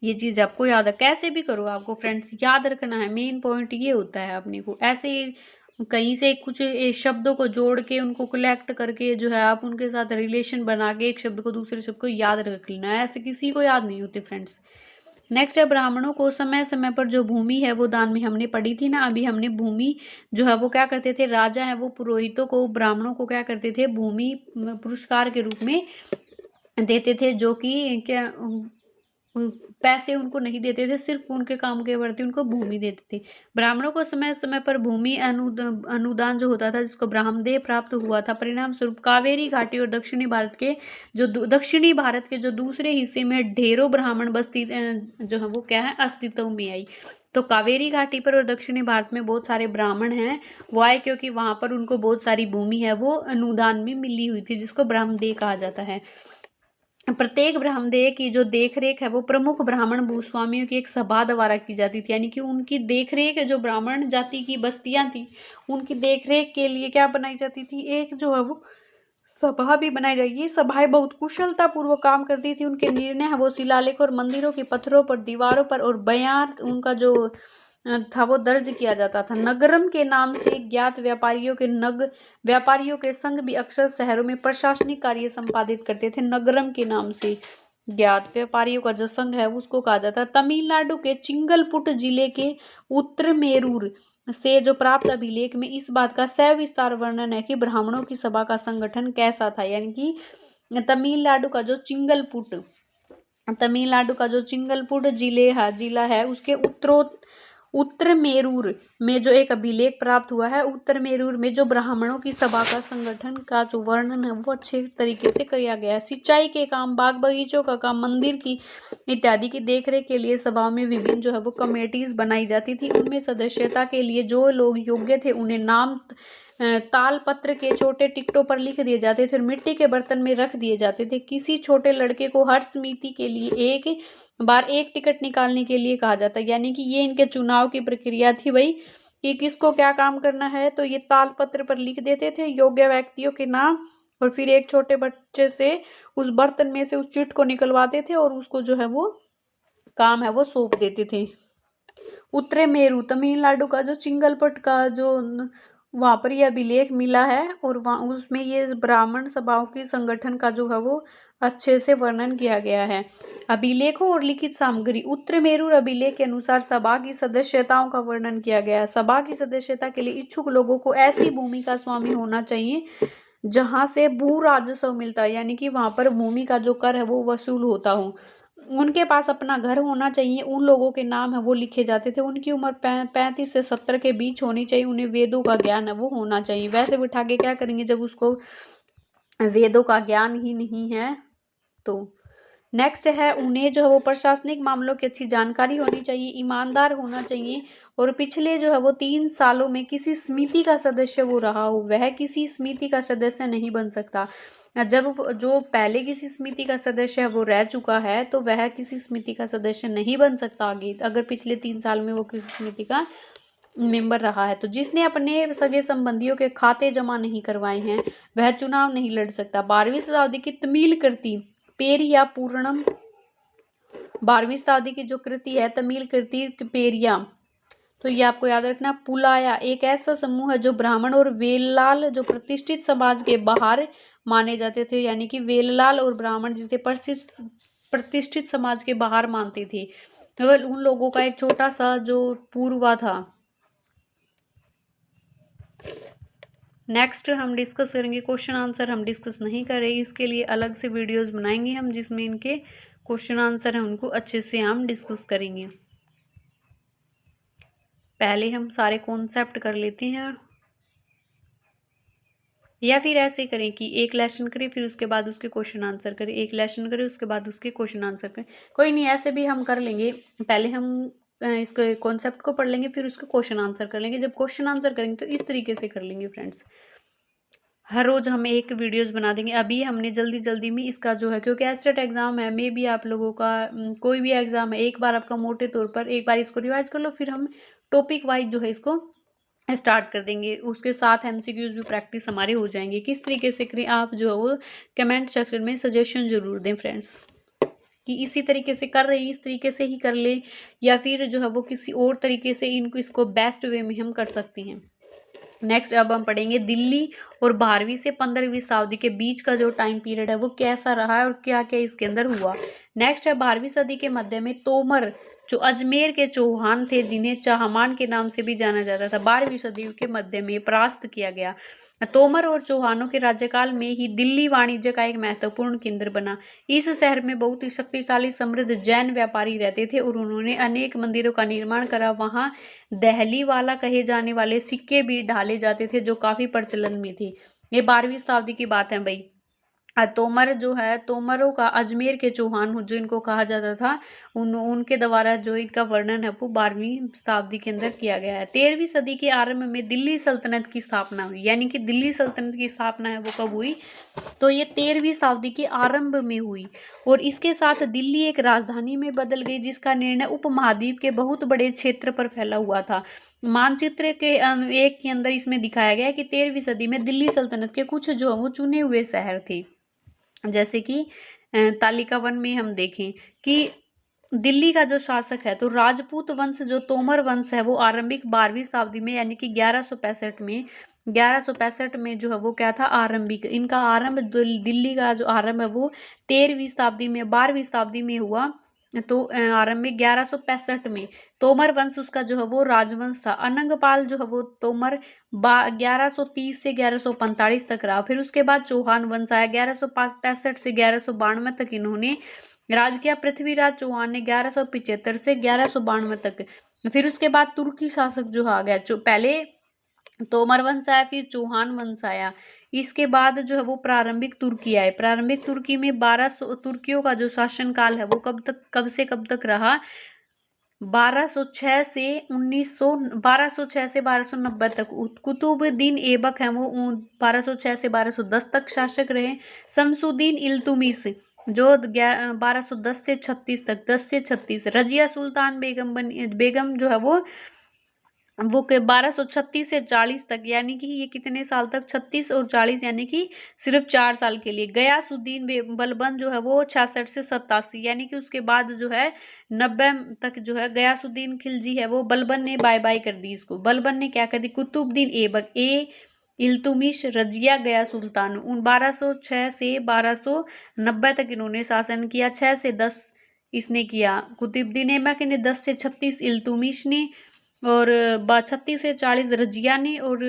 ये चीज आपको याद है, कैसे भी करो आपको फ्रेंड्स याद रखना है, मेन पॉइंट ये होता है अपने को। ऐसे कहीं से कुछ शब्दों को जोड़ के उनको कलेक्ट करके जो है आप उनके साथ रिलेशन बना के एक शब्द को दूसरे शब्द को याद रख लेना है, ऐसे किसी को याद नहीं होते फ्रेंड्स। नेक्स्ट है, ब्राह्मणों को समय समय पर जो भूमि है वो दान में, हमने पढ़ी थी ना अभी, हमने भूमि जो है वो क्या करते थे, राजा है वो पुरोहितों को, ब्राह्मणों को क्या करते थे, भूमि पुरस्कार के रूप में देते थे, जो कि क्या पैसे उनको नहीं देते थे, सिर्फ उनके काम के प्रति उनको भूमि देते थे। ब्राह्मणों को समय समय पर भूमि अनुदान जो होता था, जिसको ब्राह्मदेय प्राप्त हुआ था, परिणाम स्वरूप कावेरी घाटी और दक्षिणी भारत के जो दूसरे हिस्से में ढेरों ब्राह्मण बस्ती जो है वो क्या है, अस्तित्व में आई। तो कावेरी घाटी पर और दक्षिणी भारत में बहुत सारे ब्राह्मण हैं, वो आए क्योंकि वहां पर उनको बहुत सारी भूमि है वो अनुदान में मिली हुई थी, जिसको ब्राह्मदेय कहा जाता है। प्रत्येक ब्राह्मदेय की जो देखरेख है वो प्रमुख ब्राह्मण भूस्वामियों की एक सभा द्वारा की जाती थी, यानी कि उनकी देखरेख, जो ब्राह्मण जाति की बस्तियां थी उनकी देखरेख के लिए क्या बनाई जाती थी, एक जो है वो सभा भी बनाई जाएगी। ये सभाएं बहुत कुशलता पूर्वक काम करती थी। उनके निर्णय है वो शिलालेख और मंदिरों के पत्थरों पर, दीवारों पर और बयान उनका जो था वो दर्ज किया जाता था। नगरम के नाम से ज्ञात व्यापारियों के संघ भी अक्सर शहरों में प्रशासनिक कार्य संपादित करते थे। नगरम के नाम से ज्ञात व्यापारियों का जो संघ है उसको कहा जाता है। तमिलनाडु के चिंगलपुट जिले के उत्तरमेरूर से जो प्राप्त अभिलेख में इस बात का सविस्तार वर्णन है कि ब्राह्मणों की सभा का संगठन कैसा था, यानी कि तमिलनाडु का जो चिंगलपुट जिला है उसके उत्तरमेरूर में जो एक अभिलेख प्राप्त हुआ है, उत्तरमेरूर में जो ब्राह्मणों की सभा का संगठन का जो वर्णन है वो अच्छे तरीके से किया गया है। सिंचाई के काम, बाग बगीचों का काम, मंदिर की इत्यादि की देखरेख के लिए सभाओं में विभिन्न जो है वो कमेटीज बनाई जाती थी। उनमें सदस्यता के लिए जो लोग योग्य थे उन्हें नाम ताल पत्र के छोटे टिकटों पर लिख दिए जाते थे और मिट्टी के बर्तन में रख दिए जाते थे। किसी छोटे लड़के को हर समिति के लिए एक बार एक टिकट निकालने के लिए कहा जाता है, यानी कि ये इनके चुनाव की प्रक्रिया थी भाई, कि किसको क्या काम करना है। तो ये ताल पत्र पर लिख देते थे योग्य व्यक्तियों के नाम, और फिर एक छोटे बच्चे से उस बर्तन में से उस चिट को निकलवाते थे और उसको जो है वो काम है वो सौंप देते थे। उत्तरमेरू तमिलनाडु का जो चिंगलपट का जो वहां पर यह अभिलेख मिला है, और वहां उसमें ये ब्राह्मण सभाओं की संगठन का जो है वो अच्छे से वर्णन किया गया है। अभिलेखों और लिखित सामग्री, उत्तरमेरूर अभिलेख के अनुसार सभा की सदस्यताओं का वर्णन किया गया है। सभा की सदस्यता के लिए इच्छुक लोगों को ऐसी भूमि का स्वामी होना चाहिए जहाँ से भू राजस्व मिलता है, यानी कि वहाँ पर भूमि का जो कर है वो वसूल होता हो। उनके पास अपना घर होना चाहिए, उन लोगों के नाम है वो लिखे जाते थे, उनकी उम्र 35 से 70 के बीच होनी चाहिए, उन्हें वेदों का ज्ञान है वो होना चाहिए। वैसे बिठा के क्या करेंगे जब उसको वेदों का ज्ञान ही नहीं है तो। नेक्स्ट है, उन्हें जो है वो प्रशासनिक मामलों की अच्छी जानकारी होनी चाहिए, ईमानदार होना चाहिए, और पिछले जो है वो 3 सालों में किसी समिति का सदस्य वो रहा हो। वह किसी समिति का सदस्य नहीं बन सकता। जब जो पहले किसी समिति का सदस्य है वो रह चुका है तो वह किसी समिति का सदस्य नहीं बन सकता आगे, अगर पिछले 3 साल में वो किसी समिति का मेंबर रहा है। तो जिसने अपने सगे संबंधियों के खाते जमा नहीं करवाए हैं वह चुनाव नहीं लड़ सकता। 12वीं शताब्दी की तमिल कृति पेरिया पूर्णम, 12वीं शताब्दी की जो कृति है तमिल कृति पेरिया, तो ये आपको याद रखना। पुलाया एक ऐसा समूह है जो ब्राह्मण और वेललाल जो प्रतिष्ठित समाज के बाहर माने जाते थे, यानी कि वेललाल और ब्राह्मण जिसे प्रतिष्ठित समाज के बाहर मानते थे, केवल उन लोगों का एक छोटा सा जो पूर्वा था। नेक्स्ट हम डिस्कस करेंगे, क्वेश्चन आंसर हम डिस्कस नहीं कर रहे, इसके लिए अलग से वीडियोस बनाएंगे हम जिसमें इनके क्वेश्चन आंसर हैं उनको अच्छे से हम डिस्कस करेंगे। पहले हम सारे कॉन्सेप्ट कर लेते हैं, या फिर ऐसे करें कि एक लेसन करें फिर उसके बाद उसके क्वेश्चन आंसर करें, एक लेसन करें उसके बाद उसके क्वेश्चन आंसर करें। कोई नहीं, ऐसे भी हम कर लेंगे। पहले हम इसके कॉन्सेप्ट को पढ़ लेंगे फिर उसके क्वेश्चन आंसर कर लेंगे। जब क्वेश्चन आंसर करेंगे तो इस तरीके से कर लेंगे फ्रेंड्स। हर रोज़ हम एक वीडियोस बना देंगे। अभी हमने जल्दी जल्दी में इसका जो है, क्योंकि एस्टेट एग्जाम है, मे भी आप लोगों का कोई भी एग्जाम है, एक बार आपका मोटे तौर पर एक बार इसको रिवाइज कर लो, फिर हम टॉपिक वाइज जो है इसको स्टार्ट कर देंगे। उसके साथ एमसीक्यूज भी प्रैक्टिस हमारे हो जाएंगे। किस तरीके से करें आप जो है वो कमेंट सेक्शन में सजेशन जरूर दें फ्रेंड्स, कि इसी तरीके से कर रहे हैं इस तरीके से ही कर ले, या फिर जो है वो किसी और तरीके से इनको इसको बेस्ट वे में हम कर सकते हैं। नेक्स्ट अब हम पढ़ेंगे दिल्ली और 12वीं से 15वीं शताब्दी के बीच का जो टाइम पीरियड है वो कैसा रहा है और क्या क्या इसके अंदर हुआ। नेक्स्ट है 12वीं सदी के मध्य में तोमर जो अजमेर के चौहान थे जिन्हें चाहमान के नाम से भी जाना जाता था, 12वीं सदी के मध्य में परास्त किया गया। तोमर और चौहानों के राज्यकाल में ही दिल्ली वाणिज्य का एक महत्वपूर्ण केंद्र बना। इस शहर में बहुत ही शक्तिशाली समृद्ध जैन व्यापारी रहते थे और उन्होंने अनेक मंदिरों का निर्माण करा। वहां दहली वाला कहे जाने वाले सिक्के भी ढाले जाते थे जो काफी प्रचलन में थे। ये 12वीं शताब्दी की बात है भाई। तोमर जो है, तोमरों का अजमेर के चौहान जो इनको कहा जाता था, उनके द्वारा जो इनका वर्णन है वो 12वीं शताब्दी के अंदर किया गया है। 13वीं सदी के आरंभ में दिल्ली सल्तनत की स्थापना हुई, यानी कि दिल्ली सल्तनत की स्थापना है वो कब हुई, तो ये 13वीं शताब्दी के आरंभ में हुई। और इसके साथ दिल्ली एक राजधानी में बदल गई जिसका निर्णय उपमहाद्वीप के बहुत बड़े क्षेत्र पर फैला हुआ था। मानचित्र के एक के अंदर इसमें दिखाया गया है कि 13वीं सदी में दिल्ली सल्तनत के कुछ जो वो चुने हुए शहर थे, जैसे कि तालिका वन में हम देखें कि दिल्ली का जो शासक है तो राजपूत वंश जो तोमर वंश है वो आरंभिक 12वीं शताब्दी में, यानी कि 1165 में जो है वो क्या था, आरंभिक इनका आरंभ दिल्ली का जो आरंभ है वो 13वीं शताब्दी में 12वीं शताब्दी में हुआ। तो आरंभिक 1165 में तोमर वंश उसका जो है वो राजवंश था। अनंगपाल जो है वो तोमर 1130 से 1145 तक रहा। फिर उसके बाद चौहान वंश आया 1165 से 1192 तक इन्होंने राज किया। पृथ्वीराज चौहान ने 1175 से 1192 तक। फिर उसके बाद तुर्की शासक जो आ गया, जो पहले तोमर वंश आया फिर चौहान वंश आया। इसके बाद जो है वो प्रारंभिक तुर्की आए। प्रारंभिक तुर्की में 1200 तुर्कियों का जो शासन काल है वो कब से कब तक रहा, 1206 से 1290 तक। कुतुबुद्दीन ऐबक हैं वो 1206 से 1210 तक शासक रहे। शमसुद्दीन इल्तुमिश जो 1210 से 36 तक, 10 से 36। रजिया सुल्तान बेगम जो है वो के 1236 से 40 तक, यानी कि ये कितने साल तक, 36 और 40, यानी कि सिर्फ 4 साल के लिए। गयासुद्दीन बलबन जो है वो 66 से 87, यानी कि उसके बाद जो है 90 तक जो है गयासुद्दीन खिलजी है वो बलबन ने बाय बाय कर दी इसको। बलबन ने क्या कर दी, कुतुबुद्दीन ऐबक इल्तुमिश रजिया गया सुल्तान, उन 1206 से 1290 तक इन्होंने शासन किया। 6 से 10 इसने किया कुतुबुद्दीन ऐबक ने, 10 से 36 इल्तुमिश ने, और 36 से 40 रजिया ने, और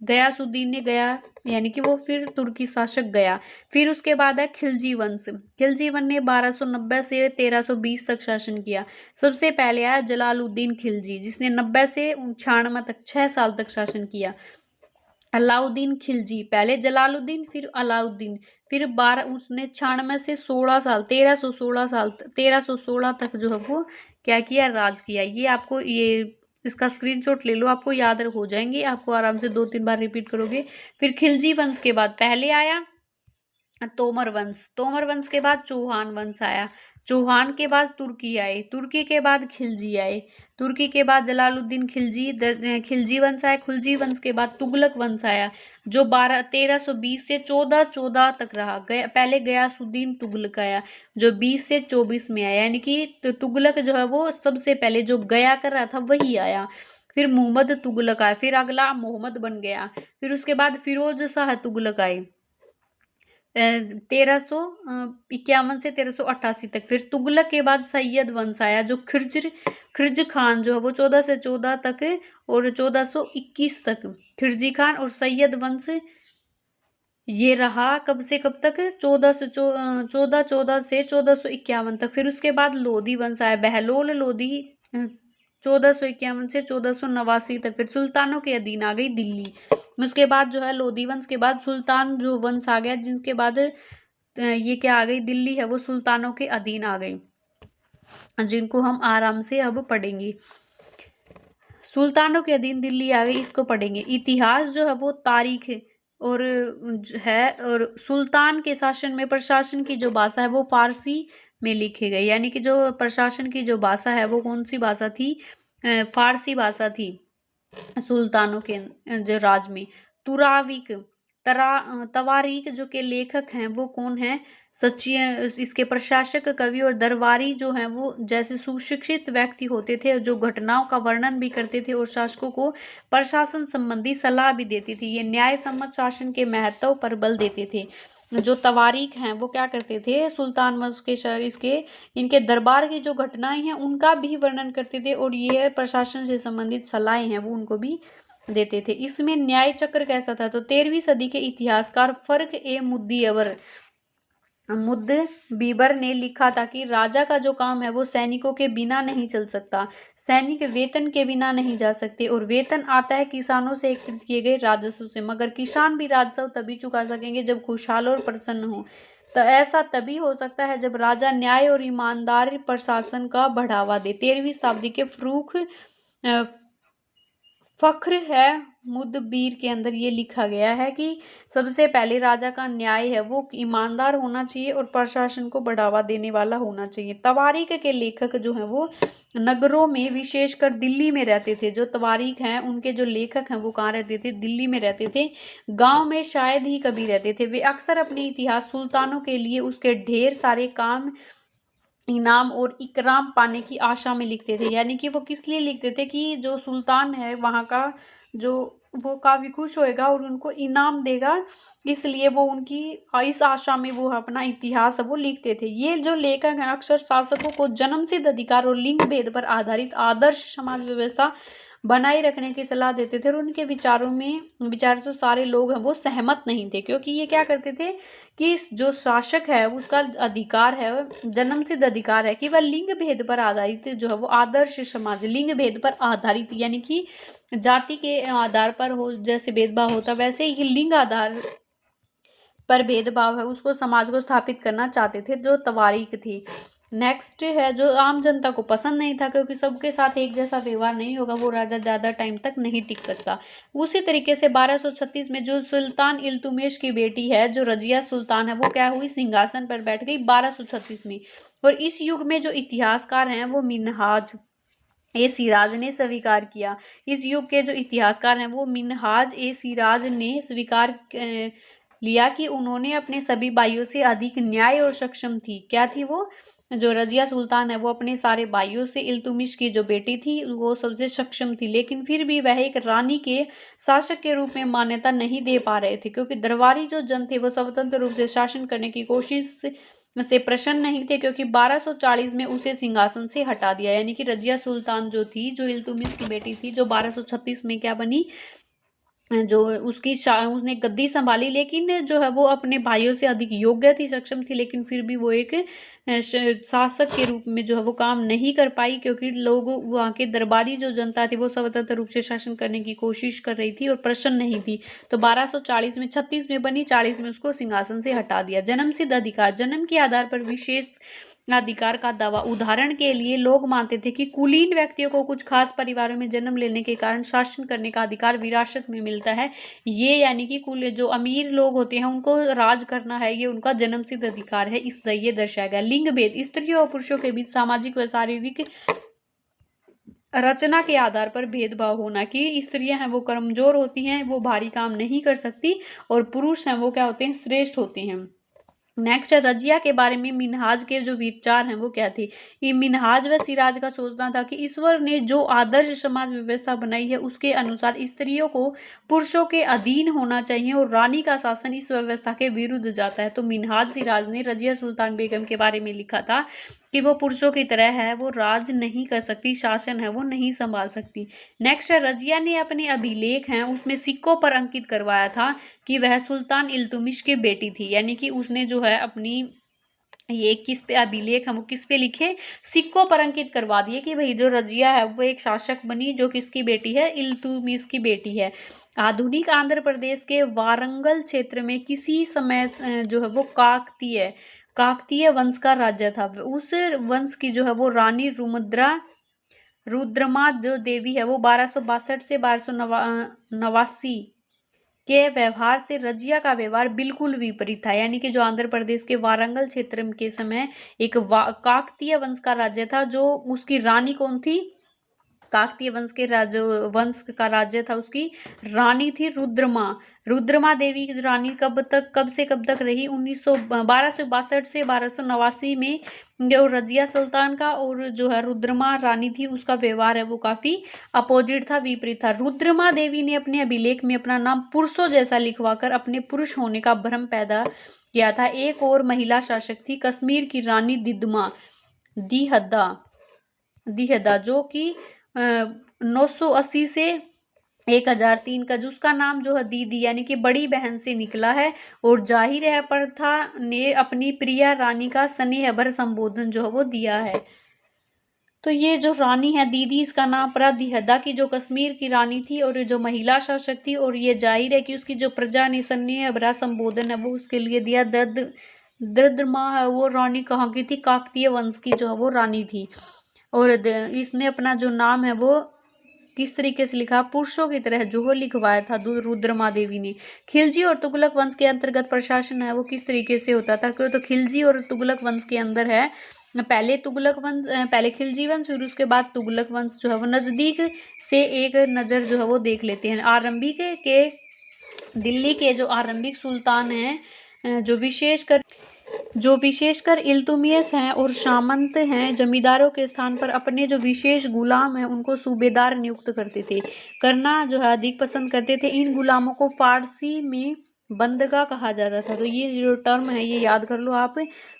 गयासुद्दीन ने गया यानी कि वो फिर तुर्की शासक गया। फिर उसके बाद है खिलजी वंश। खिलजी वंश ने 1290 से 1320 तक शासन किया। सबसे पहले आया जलालुद्दीन खिलजी, जिसने 90 से 96 तक 6 साल तक शासन किया। अलाउद्दीन खिलजी, पहले जलालुद्दीन फिर अलाउद्दीन, फिर 12 उसने 96 से 16 साल 1316 तक जो है वो क्या किया, राज किया। ये आपको ये इसका स्क्रीनशॉट ले लो, आपको याद हो जाएंगे, आपको आराम से 2-3 बार रिपीट करोगे। फिर खिलजी वंश के बाद पहले आया तोमर वंश, तोमर वंश के बाद चौहान वंश आया, चौहान के बाद तुर्की आए, तुर्की के बाद खिलजी आए, तुर्की के बाद जलालुद्दीन खिलजी, खिलजी वंश आया, खिलजी वंश के बाद तुगलक वंश आया जो 1320 से 1414 तक रहा। पहले गयासुद्दीन तुगलक आया जो 20 से 24 में आया, यानी कि तुगलक जो है वो सबसे पहले जो गया कर रहा था वही आया। फिर मोहम्मद तुगलक आया, फिर अगला मोहम्मद बन गया। फिर उसके बाद फिरोज शाह तुगलक आए 1351 से 1388 तक। फिर तुगलक के बाद सैयद वंश आया जो खिरज खान जो है वो 14 से 14 तक और 1421 तक खिरजी खान और सैयद वंश ये रहा कब से कब तक, 14 से 1451 तक। फिर उसके बाद लोधी वंश आया, बहलोल लोधी 1451 से 1489 तक। फिर सुल्तानों के अधीन आ गई दिल्ली। उसके बाद जो है लोधी वंश के बाद सुल्तान जो वंश आ गया, जिनके बाद ये क्या आ गई, दिल्ली है वो सुल्तानों के अधीन आ गई, जिनको हम आराम से अब पढ़ेंगे। सुल्तानों के अधीन दिल्ली आ गई, इसको पढ़ेंगे। इतिहास जो है वो तारीख और है, और सुल्तान के शासन में प्रशासन की जो भाषा है वो फारसी में लिखी गई, यानी कि जो प्रशासन की जो भाषा है वो कौन सी भाषा थी, फारसी भाषा थी सुल्तानों के जो राज में। तुराविक तवारीख जो के लेखक हैं वो कौन है, सच्ची इसके प्रशासक कवि और दरबारी जो हैं वो जैसे सुशिक्षित व्यक्ति होते थे जो घटनाओं का वर्णन भी करते थे और शासकों को प्रशासन संबंधी सलाह भी देती थी। ये न्याय सम्मत शासन के महत्व पर बल देते थे। जो तवारीख हैं वो क्या करते थे, सुल्तान वंश के इसके इनके दरबार की जो घटनाएं हैं उनका भी वर्णन करते थे और ये प्रशासन से संबंधित सलाहें हैं वो उनको भी देते थे। इसमें न्याय चक्र कैसा था, तो 13वीं सदी के इतिहासकार फर्क ए मुद्द बीबर ने लिखा था कि राजा का जो काम है वो सैनिकों के बिना नहीं चल सकता, सैनिक वेतन के बिना नहीं जा सकते और वेतन आता है किसानों से एकत्रित किए गए राजस्व से, मगर किसान भी राजस्व तभी चुका सकेंगे जब खुशहाल और प्रसन्न हो। तो ऐसा तभी हो सकता है जब राजा न्याय और ईमानदार प्रशासन का बढ़ावा दे। 13वीं शताब्दी के फख्र है मुदब्बिर के अंदर ये लिखा गया है कि सबसे पहले राजा का न्याय है वो ईमानदार होना चाहिए और प्रशासन को बढ़ावा देने वाला होना चाहिए। तवारीख के लेखक जो हैं वो नगरों में विशेषकर दिल्ली में रहते थे। जो तवारीख हैं उनके जो लेखक हैं वो कहाँ रहते थे, दिल्ली में रहते थे, गांव में शायद ही कभी रहते थे। वे अक्सर अपने इतिहास सुल्तानों के लिए उसके ढेर सारे काम इनाम और इकराम पाने की आशा में लिखते थे, यानी कि वो किस लिए लिखते थे कि जो सुल्तान है वहाँ का जो वो काफ़ी खुश होएगा और उनको इनाम देगा, इसलिए वो उनकी इस आशा में वो अपना इतिहास है वो लिखते थे। ये जो लेखक हैं अक्सर शासकों को जन्मसिद्ध अधिकार और लिंग भेद पर आधारित आदर्श समाज व्यवस्था बनाए रखने की सलाह देते थे और उनके विचार से सारे लोग हैं वो सहमत नहीं थे, क्योंकि ये क्या करते थे कि जो शासक है उसका अधिकार है, जन्मसिद्ध अधिकार है कि वह लिंग भेद पर आधारित जो है वो आदर्श समाज, लिंग भेद पर आधारित यानी कि जाति के आधार पर हो जैसे भेदभाव होता वैसे ही लिंग आधार पर भेदभाव है उसको समाज को स्थापित करना चाहते थे, जो तवारीख थी। नेक्स्ट है जो आम जनता को पसंद नहीं था, क्योंकि सबके साथ एक जैसा व्यवहार नहीं होगा, वो राजा ज़्यादा टाइम तक नहीं टिक सकता। उसी तरीके से 1236 में जो सुल्तान इल्तुतमिश की बेटी है जो रजिया सुल्तान है वो क्या हुई, सिंहासन पर बैठ गई 1236 में। और इस युग में जो इतिहासकार हैं वो मिन्हाज ए सिराज ने स्वीकार किया। इस युग के जो इतिहासकार हैं वो मिन्हाज ए सिराज ने स्वीकार लिया कि उन्होंने अपने सभी भाइयों से अधिक न्याय और सक्षम थी। क्या थी वो, जो रजिया सुल्तान है वो अपने सारे भाइयों से इल्तुतमिश की जो बेटी थी वो सबसे सक्षम थी, लेकिन फिर भी वह एक रानी के शासक के रूप में मान्यता नहीं दे पा रहे थे, क्योंकि दरबारी जो जन थे वो स्वतंत्र रूप से शासन करने की कोशिश से प्रसन्न नहीं थे, क्योंकि 1240 में उसे सिंहासन से हटा दिया। यानी कि रजिया सुल्तान जो थी, जो इल्तुतमिश की बेटी थी, जो 1236 में क्या बनी, जो उसने गद्दी संभाली, लेकिन जो है वो अपने भाइयों से अधिक योग्य थी, सक्षम थी, लेकिन फिर भी वो एक शासक के रूप में जो है वो काम नहीं कर पाई, क्योंकि लोग वहाँ के दरबारी जो जनता थी वो स्वतंत्र रूप से शासन करने की कोशिश कर रही थी और प्रसन्न नहीं थी। तो 1240 में 36 में बनी, 40 में उसको सिंहासन से हटा दिया। जन्म सिद्ध अधिकार, जन्म के आधार पर विशेष अधिकार का दावा। उदाहरण के लिए लोग मानते थे कि कुलीन व्यक्तियों को कुछ खास परिवारों में जन्म लेने के कारण शासन करने का अधिकार विरासत में मिलता है। ये यानी कि कुल जो अमीर लोग होते हैं उनको राज करना है, ये उनका जन्म सिद्ध अधिकार है, इस ये दर्शाया गया। लिंग भेद, स्त्रियों और पुरुषों के बीच सामाजिक व शारीरिक रचना के आधार पर भेदभाव होना, कि स्त्रियां हैं वो कमजोर होती हैं, वो भारी काम नहीं कर सकती, और पुरुष हैं वो क्या होते हैं, श्रेष्ठ होते हैं। नेक्स्ट है रजिया के बारे में मिनहाज के जो विचार हैं वो क्या थे। ये मिनहाज व सिराज का सोचना था कि ईश्वर ने जो आदर्श समाज व्यवस्था बनाई है उसके अनुसार स्त्रियों को पुरुषों के अधीन होना चाहिए और रानी का शासन इस व्यवस्था के विरुद्ध जाता है। तो मिनहाज सिराज ने रजिया सुल्तान बेगम के बारे में लिखा था कि वो पुरुषों की तरह है, वो राज नहीं कर सकती, शासन है वो नहीं संभाल सकती। नेक्स्ट है रजिया ने अपने अभिलेख हैं उसमें सिक्कों पर अंकित करवाया था कि वह सुल्तान इल्तुमिश की बेटी थी, यानी कि उसने जो है अपनी ये किस पे अभिलेख हम वो किस पे लिखे, सिक्कों पर अंकित करवा दिए कि भाई जो रजिया है वो एक शासक बनी जो किसकी बेटी है, इल्तुमिश की बेटी है। आधुनिक आंध्र प्रदेश के वारंगल क्षेत्र में किसी समय जो है वो काकतीय वंश का राज्य था। उस वंश की जो है वो रानी रुद्रमा जो देवी है वो 1262 से 1289 के व्यवहार से रजिया का व्यवहार बिल्कुल विपरीत था। यानी कि जो आंध्र प्रदेश के वारंगल क्षेत्र के समय एक काकतीय वंश का राज्य था, जो उसकी रानी कौन थी, काकतीय वंश का राज्य था, उसकी रानी थी रुद्रमा देवी की रानी कब से कब तक रही, 1262 से 1289 में। जो रजिया सुल्तान का और जो है रुद्रमा रानी थी उसका व्यवहार है वो काफी अपोजिट था, विपरीत था। रुद्रमा देवी ने अपने अभिलेख में अपना नाम पुरुषों जैसा लिखवाकर अपने पुरुष होने का भ्रम पैदा किया था। एक और महिला शासक थी कश्मीर की रानी दिहदा जो कि 980 से 1003 का, जो उसका नाम जो है दीदी यानी कि बड़ी बहन से निकला है, और जाहिर है प्रथा ने अपनी प्रिया रानी का स्नेह भर संबोधन जो है वो दिया है। तो ये जो रानी है दीदी, इसका नाम दिहदा की जो कश्मीर की रानी थी और जो महिला शासक थी, और ये जाहिर है कि उसकी जो प्रजा ने स्नेह भरा संबोधन है वो उसके लिए दिया। दर्दमा है वो रानी कहाँ की थी, काकतीय वंश की जो है वो रानी थी, और इसने अपना जो नाम है वो किस तरीके से लिखा, पुरुषों की तरह जो लिखवाया था रुद्रमा देवी ने। खिलजी और तुगलक वंश के अंतर्गत प्रशासन है वो किस तरीके से होता था, क्यों तो खिलजी और तुगलक वंश के अंदर है, पहले खिलजी वंश फिर उसके बाद तुगलक वंश जो है वो नजदीक से एक नजर जो है वो देख लेते हैं। आरंभिक के दिल्ली के जो आरंभिक सुल्तान हैं जो विशेषकर इल्तुमिश हैं और सामंत हैं, जमींदारों के स्थान पर अपने जो विशेष गुलाम हैं उनको सूबेदार नियुक्त करना जो है अधिक पसंद करते थे। इन गुलामों को फारसी में बंदगा कहा जाता था। तो ये जो टर्म है ये याद कर लो आप,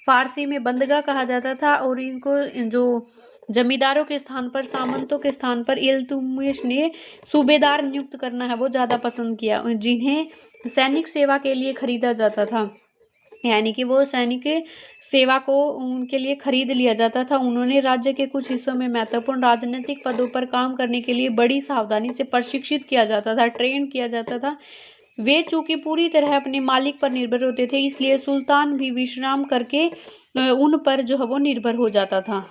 फारसी में बंदगा कहा जाता था, और इनको जो जमींदारों के स्थान पर, सामंतों के स्थान पर इल्तुमिश ने सूबेदार नियुक्त करना है वो ज्यादा पसंद किया, जिन्हें सैनिक सेवा के लिए खरीदा जाता था, यानी कि वो सैनिक सेवा को उनके लिए खरीद लिया जाता था। उन्होंने राज्य के कुछ हिस्सों में महत्वपूर्ण राजनीतिक पदों पर काम करने के लिए बड़ी सावधानी से प्रशिक्षित किया जाता था, ट्रेन किया जाता था। वे चूंकि पूरी तरह अपने मालिक पर निर्भर होते थे, इसलिए सुल्तान भी विश्राम करके उन पर जो है वो निर्भर हो जाता था।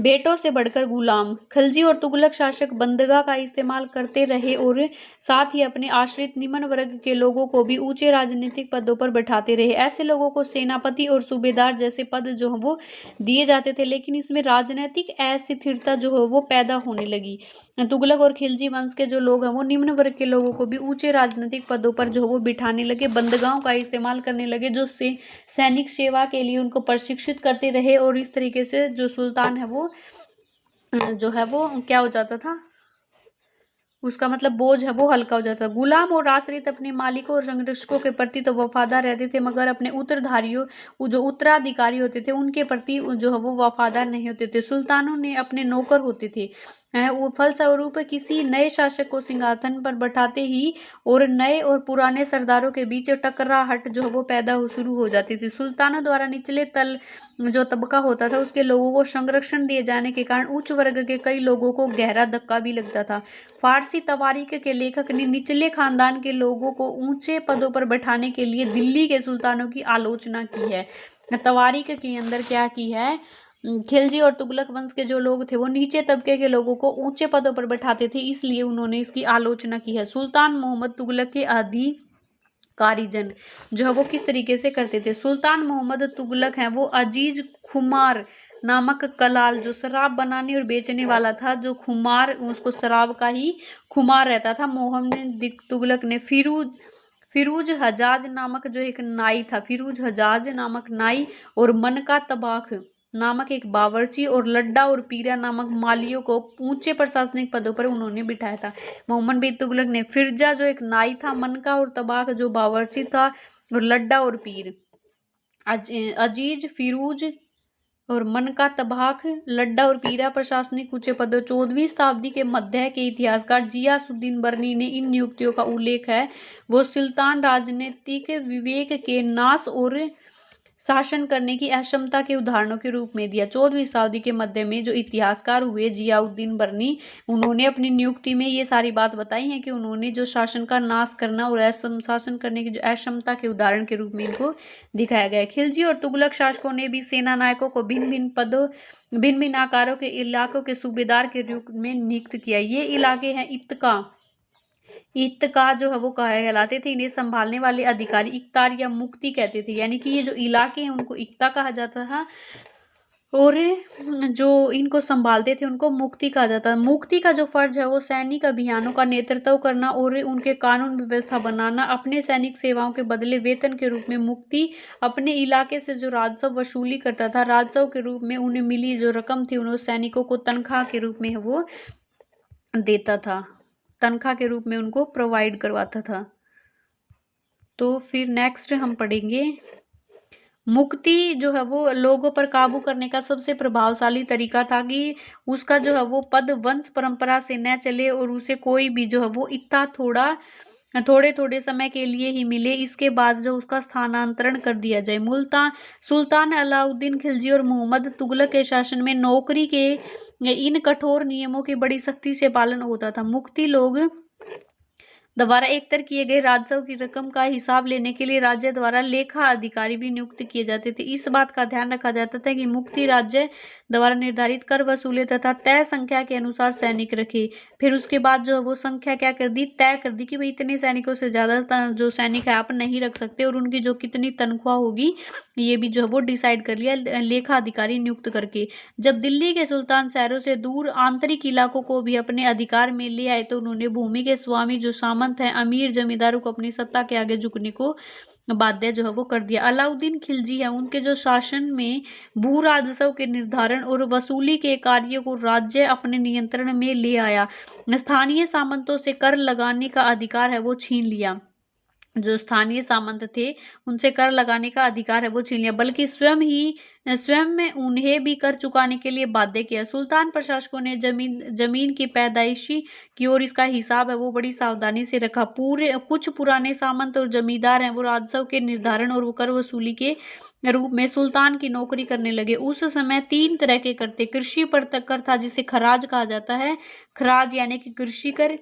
बेटों से बढ़कर गुलाम, खिलजी और तुगलक शासक बंदगा का इस्तेमाल करते रहे और साथ ही अपने आश्रित निम्न वर्ग के लोगों को भी ऊंचे राजनीतिक पदों पर बैठाते रहे। ऐसे लोगों को सेनापति और सूबेदार जैसे पद जो है वो दिए जाते थे, लेकिन इसमें राजनीतिक अस्थिरता जो है वो पैदा होने लगी। तुगलक और खिलजी वंश के जो लोग हैं वो निम्न वर्ग के लोगों को भी ऊंचे राजनीतिक पदों पर जो है वो बिठाने लगे, बंदगाहों का इस्तेमाल करने लगे, जो सैनिक सेवा के लिए उनको प्रशिक्षित करते रहे, और इस तरीके से जो सुल्तान है वो जो है वो क्या हो जाता था, उसका मतलब बोझ है वो हल्का हो जाता है। गुलाम और आश्रित अपने मालिकों और संरक्षकों के प्रति तो वफादार रहते थे, मगर अपने उत्तरधारियों, वो जो उत्तराधिकारी होते थे, उनके प्रति जो है वो वफादार नहीं होते थे। सुल्तानों ने अपने नौकर होते थे, वो फलस्वरूप किसी नए शासक को सिंहासन पर बैठाते ही और नए और पुराने सरदारों के बीच टकराहट जो है वो पैदा हो शुरू हो जाती थी। सुल्तानों द्वारा निचले तल जो तबका होता था उसके लोगों को संरक्षण दिए जाने के कारण उच्च वर्ग के कई लोगों को गहरा धक्का भी लगता था। फारसी तवारीख के लेखक ने निचले खानदान के लोगों को ऊंचे पदों पर बैठाने के लिए दिल्ली के सुल्तानों की आलोचना की है। तवारीख के अंदर क्या की है, खिलजी और तुगलक वंश के जो लोग थे वो नीचे तबके के लोगों को ऊंचे पदों पर बैठाते थे, इसलिए उन्होंने इसकी आलोचना की है। सुल्तान मोहम्मद तुगलक के कारीजन जो है वो किस तरीके से करते थे। सुल्तान मोहम्मद तुगलक हैं वो अजीज खुमार नामक कलाल जो शराब बनाने और बेचने वाला था, जो खुमार उसको शराब का ही खुमार रहता था। मोहम्मद तुगलक ने फिरूज हजाज नामक जो एक नाई था, फिरूज हजाज नामक नाई और मनका तबाख नामक एक बावर्ची और लड्डा और पीरा नामक मालियों को ऊंचे प्रशासनिक पदों पर उन्होंने बिठाया था। मोहम्मद बिन तुगलक ने फिरजा जो एक नाई था, मनका और तबाख जो बावर्ची था और लड्डा और पीर, अजीज, फिरूज और मनका तबाख, लड्डा और पीरा प्रशासनिक ऊंचे पदों। 14वीं शताब्दी के मध्य के इतिहासकार जियासुद्दीन बर्नी ने इन नियुक्तियों का उल्लेख है वो सुल्तान राजनीतिक विवेक के नाश और शासन करने की अक्षमता के उदाहरणों के रूप में दिया। 14वीं शताब्दी के मध्य में जो इतिहासकार हुए जियाउद्दीन बर्नी, उन्होंने अपनी नियुक्ति में ये सारी बात बताई है कि उन्होंने जो शासन का नाश करना और शासन करने की जो अक्षमता के उदाहरण के रूप में इनको दिखाया गया है। खिलजी और तुगलक शासकों ने भी सेना नायकों को भिन्न भिन्न पदों, भिन्न भिन्न आकारों के इलाकों के सूबेदार के रूप में नियुक्त किया। ये इलाके हैं इत्तका जो है वो कहलाते थे। इन्हें संभालने वाले अधिकारी इख्तार या मुक्ति कहते थे, यानी कि ये जो इलाके हैं उनको इक्ता कहा जाता था और जो इनको संभालते थे उनको मुक्ति कहा जाता है। मुक्ति का जो फर्ज है वो सैनिक अभियानों का नेतृत्व करना और उनके कानून व्यवस्था बनाना। अपने सैनिक सेवाओं के बदले वेतन के रूप में मुक्ति अपने इलाके से जो राजस्व वसूली करता था, राजस्व के रूप में उन्हें मिली जो रकम थी उन्हें सैनिकों को तनख्वाह के रूप में वो देता था, तनख्वाह के रूप में उनको प्रोवाइड करवाता था। तो फिर नेक्स्ट हम पढ़ेंगे, मुक्ति जो है वो लोगों पर काबू करने का सबसे प्रभावशाली तरीका था कि उसका जो है वो पद वंश परंपरा से न चले और उसे कोई भी जो है वो इतना थोड़े थोड़े समय के लिए ही मिले, इसके बाद जो उसका स्थानांतरण कर दिया जाए। सुल्तान अलाउद्दीन खिलजी और मोहम्मद तुगलक के शासन में नौकरी के इन कठोर नियमों के बड़ी सख्ती से पालन होता था। मुक्ति लोग द्वारा एकत्र किए गए राजस्व की रकम का हिसाब लेने के लिए राज्य द्वारा लेखा अधिकारी भी नियुक्त किए जाते थे। इस बात का ध्यान रखा जाता था कि मुक्ति राज्य द्वारा निर्धारित कर वसूले तथा तय संख्या के अनुसार सैनिक रखे। फिर उसके बाद जो वो संख्या क्या कर दी, तय कर दी कि भाई इतने सैनिकों से ज्यादा जो सैनिक है आप नहीं रख सकते और उनकी जो कितनी तनख्वाह होगी ये भी जो है वो डिसाइड कर लिया लेखा अधिकारी नियुक्त करके। जब दिल्ली के सुल्तान शहरों से दूर आंतरिक इलाकों को भी अपने अधिकार में ले आए तो उन्होंने भूमि के स्वामी जो सामंत हैं, अमीर जमींदारों को अपनी सत्ता के आगे झुकने को बाध्य जो है वो कर दिया। अलाउद्दीन खिलजी है उनके जो शासन में भू राजस्व के निर्धारण और वसूली के कार्य को राज्य अपने नियंत्रण में ले आया। स्थानीय सामंतों से कर लगाने का अधिकार है वो छीन लिया, जो स्थानीय सामंत थे उनसे कर लगाने का अधिकार है वो छीन लिया, बल्कि स्वयं में उन्हें भी कर चुकाने के लिए बाध्य किया। सुल्तान प्रशासकों ने जमीन की पैदाइशी की ओर इसका हिसाब है वो बड़ी सावधानी से रखा। कुछ पुराने सामंत और जमींदार हैं वो राजस्व के निर्धारण और कर वसूली के रूप में सुल्तान की नौकरी करने लगे। उस समय 3 तरह के कर थे। कृषि पर कर था जिसे खराज कहा जाता है, खराज यानी कि कृषि कर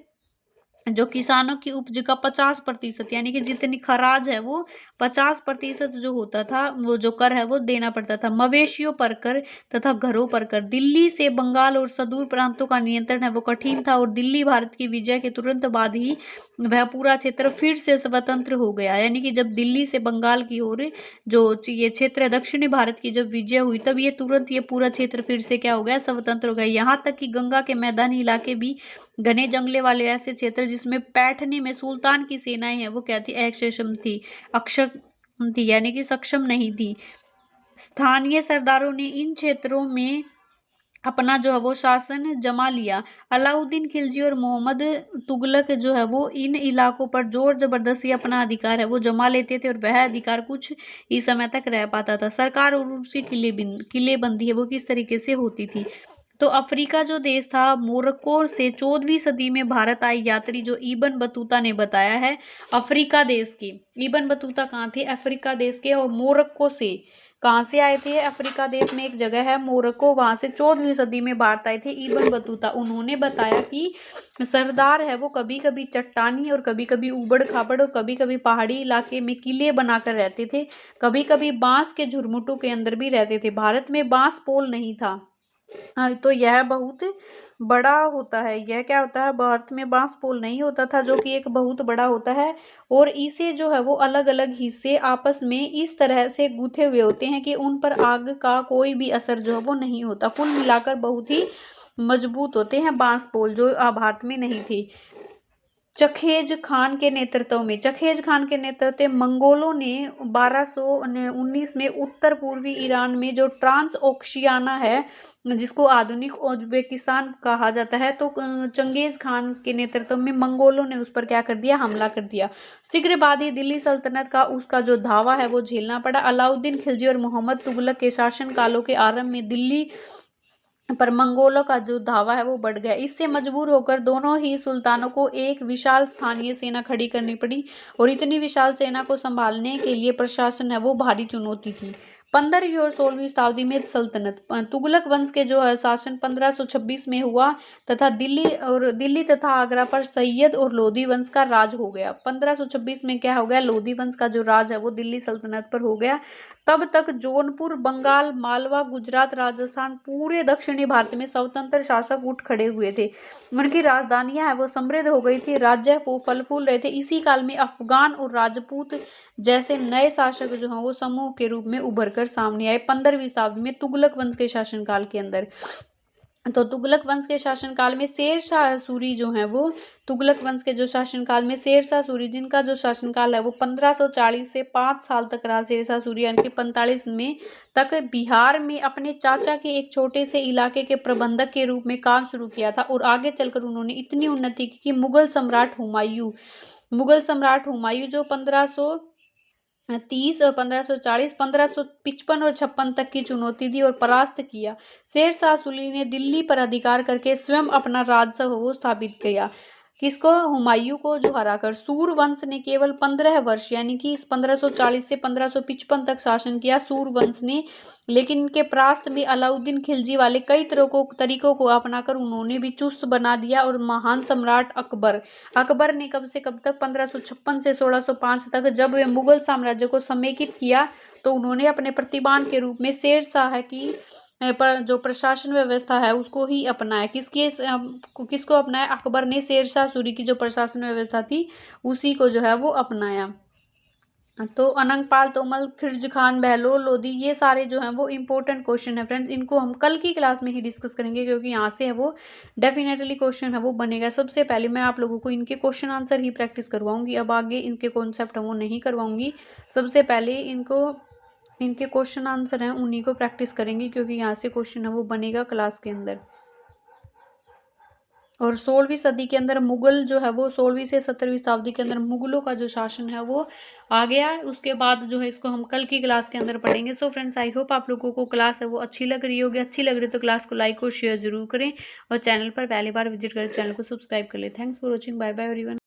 जो किसानों की उपज का 50% यानी कि जितनी खराज है वो 50% जो होता था वो जो कर है वो देना पड़ता था। मवेशियों पर कर तथा घरों पर कर। दिल्ली से बंगाल और सुदूर प्रांतों का नियंत्रण है वो कठिन था और दिल्ली भारत की विजय के तुरंत बाद ही वह पूरा क्षेत्र फिर से स्वतंत्र हो गया। यानी कि जब दिल्ली से बंगाल की ओर जो ये क्षेत्र दक्षिणी भारत की जब विजय हुई तब ये तुरंत ये पूरा क्षेत्र फिर से क्या हो गया, स्वतंत्र हो गया। यहाँ तक कि गंगा के मैदानी इलाके भी घने जंगले वाले ऐसे क्षेत्र जिसमें पैठनी में सुल्तान की सेनाएं हैं वो क्या थी, अक्षम थी यानी कि सक्षम नहीं थी। स्थानीय सरदारों ने इन क्षेत्रों में अपना जो है वो शासन जमा लिया। अलाउद्दीन खिलजी और मोहम्मद तुगलक जो है वो इन इलाकों पर जोर जबरदस्ती अपना अधिकार है वो जमा लेते थे, और वह अधिकार कुछ ही समय तक रह पाता था। सरकार और उसकी किलेबंदी है वो किस तरीके से होती थी। तो अफ्रीका जो देश था, मोरक्को से 14वीं सदी में भारत आए यात्री जो इब्न बतूता ने बताया है, अफ्रीका देश के इब्न बतूता कहाँ थे, अफ्रीका देश के, और मोरक्को से कहाँ से आए थे, अफ्रीका देश में एक जगह है मोरक्को, वहां से 14वीं सदी में भारत आए थे इब्न बतूता। उन्होंने बताया कि सरदार है वो कभी कभी चट्टानी और कभी कभी उबड़ खाबड़ और कभी कभी पहाड़ी इलाके में किले बनाकर रहते थे, कभी कभी बांस के झुरमुटों के अंदर भी रहते थे। भारत में बांस पोल नहीं था। हाँ, तो यह बहुत बड़ा होता है। यह क्या होता है, भारत में बांस पोल नहीं होता था, जो कि एक बहुत बड़ा होता है। और इसे जो है वो अलग अलग हिस्से आपस में इस तरह से गूथे हुए होते हैं कि उन पर आग का कोई भी असर जो है वो नहीं होता। कुल मिलाकर बहुत ही मजबूत होते हैं बांस पोल, जो भारत में नहीं थे। चखेज खान के नेतृत्व में मंगोलों ने 1219 में उत्तर पूर्वी ईरान में जो ट्रांस ओक्शियाना है, जिसको आधुनिक उज्बेकिस्तान कहा जाता है, तो चंगेज खान के नेतृत्व में मंगोलों ने उस पर क्या कर दिया, हमला कर दिया। शीघ्र बाद ही दिल्ली सल्तनत का उसका जो धावा है वो झेलना पड़ा। अलाउद्दीन खिलजी और मोहम्मद तुगलक के शासन कालों के आरंभ में दिल्ली पर मंगोलों का जो धावा है वो बढ़ गया। इससे मजबूर होकर दोनों ही सुल्तानों को एक विशाल स्थानीय सेना खड़ी करनी पड़ी, और इतनी विशाल सेना को संभालने के लिए प्रशासन है वो भारी चुनौती थी। 15वीं और 16वीं शताब्दी में सल्तनत तुगलक वंश के जो है शासन 1526 में हुआ, तथा दिल्ली तथा आगरा पर सैयद और लोधी वंश का राज हो गया। 1526 में क्या हो गया, लोधी वंश का जो राज है वो दिल्ली सल्तनत पर हो गया। तब तक जौनपुर, बंगाल, मालवा, गुजरात, राजस्थान, पूरे दक्षिणी भारत में स्वतंत्र शासक उठ खड़े हुए थे। उनकी राजधानियां है वो समृद्ध हो गई थी, राज्य वो फल फूल रहे थे। इसी काल में अफगान और राजपूत जैसे नए शासक जो हैं वो समूह के रूप में उभर कर सामने आए 15वीं शताब्दी में तुगलक वंश के शासनकाल के अंदर। तो तुगलक वंश के शासनकाल में शेर शाह सूरी जो है वो तुगलक वंश के जो शासनकाल में शेर शाह सूरी, जिनका जो शासनकाल है वो 1540 से 5 साल तक रहा। शेर शाह सूरी यानी कि 45 में तक बिहार में अपने चाचा के एक छोटे से इलाके के प्रबंधक के रूप में काम शुरू किया था, और आगे चलकर उन्होंने इतनी उन्नति की कि मुगल सम्राट हुमायूं जो 1530 और 1540, 1555 और 56 तक की चुनौती दी और परास्त किया। शेर शाह सूरी ने दिल्ली पर अधिकार करके स्वयं अपना राजस्व वो स्थापित किया। किसको, हुमायूं को जो हराकर। सूर वंश ने केवल 15 वर्ष यानी कि 1540 से 1555 तक शासन किया सूर वंश ने, लेकिन इनके परास्त में अलाउद्दीन खिलजी वाले कई तरीकों को अपनाकर उन्होंने भी चुस्त बना दिया। और महान सम्राट अकबर ने कब से कब तक 1556 से 1605 तक जब वे मुगल साम्राज्य को समेकित किया, तो उन्होंने अपने प्रतिमान के रूप में शेर शाह की पर जो प्रशासन व्यवस्था है उसको ही अपनाया। किसको अपनाया, अकबर ने शेर शाह सूरी की जो प्रशासन व्यवस्था थी उसी को जो है वो अपनाया। तो अनंगपाल, तोमल, खिर्ज खान, बहलोल लोधी, ये सारे जो हैं वो इंपॉर्टेंट क्वेश्चन है फ्रेंड्स। इनको हम कल की क्लास में ही डिस्कस करेंगे, क्योंकि यहाँ से है वो डेफिनेटली क्वेश्चन है वो बनेगा। सबसे पहले मैं आप लोगों को इनके क्वेश्चन आंसर ही प्रैक्टिस करवाऊंगी, अब आगे इनके कॉन्सेप्ट है वो नहीं करवाऊंगी। सबसे पहले इनके क्वेश्चन आंसर हैं उन्हीं को प्रैक्टिस करेंगे, क्योंकि यहाँ से क्वेश्चन है वो बनेगा क्लास के अंदर। और 16वीं सदी के अंदर मुगल जो है वो 16वीं से 17वीं शताब्दी के अंदर मुगलों का जो शासन है वो आ गया है। उसके बाद जो है इसको हम कल की क्लास के अंदर पढ़ेंगे। सो फ्रेंड्स, आई होप आप लोगों को क्लास है वो अच्छी लग रही होगी। अच्छी लग रही तो क्लास को लाइक और शेयर जरूर करें, और चैनल पर पहली बार विजिट करें चैनल को सब्सक्राइब कर ले। Thanks for watching, bye bye everyone.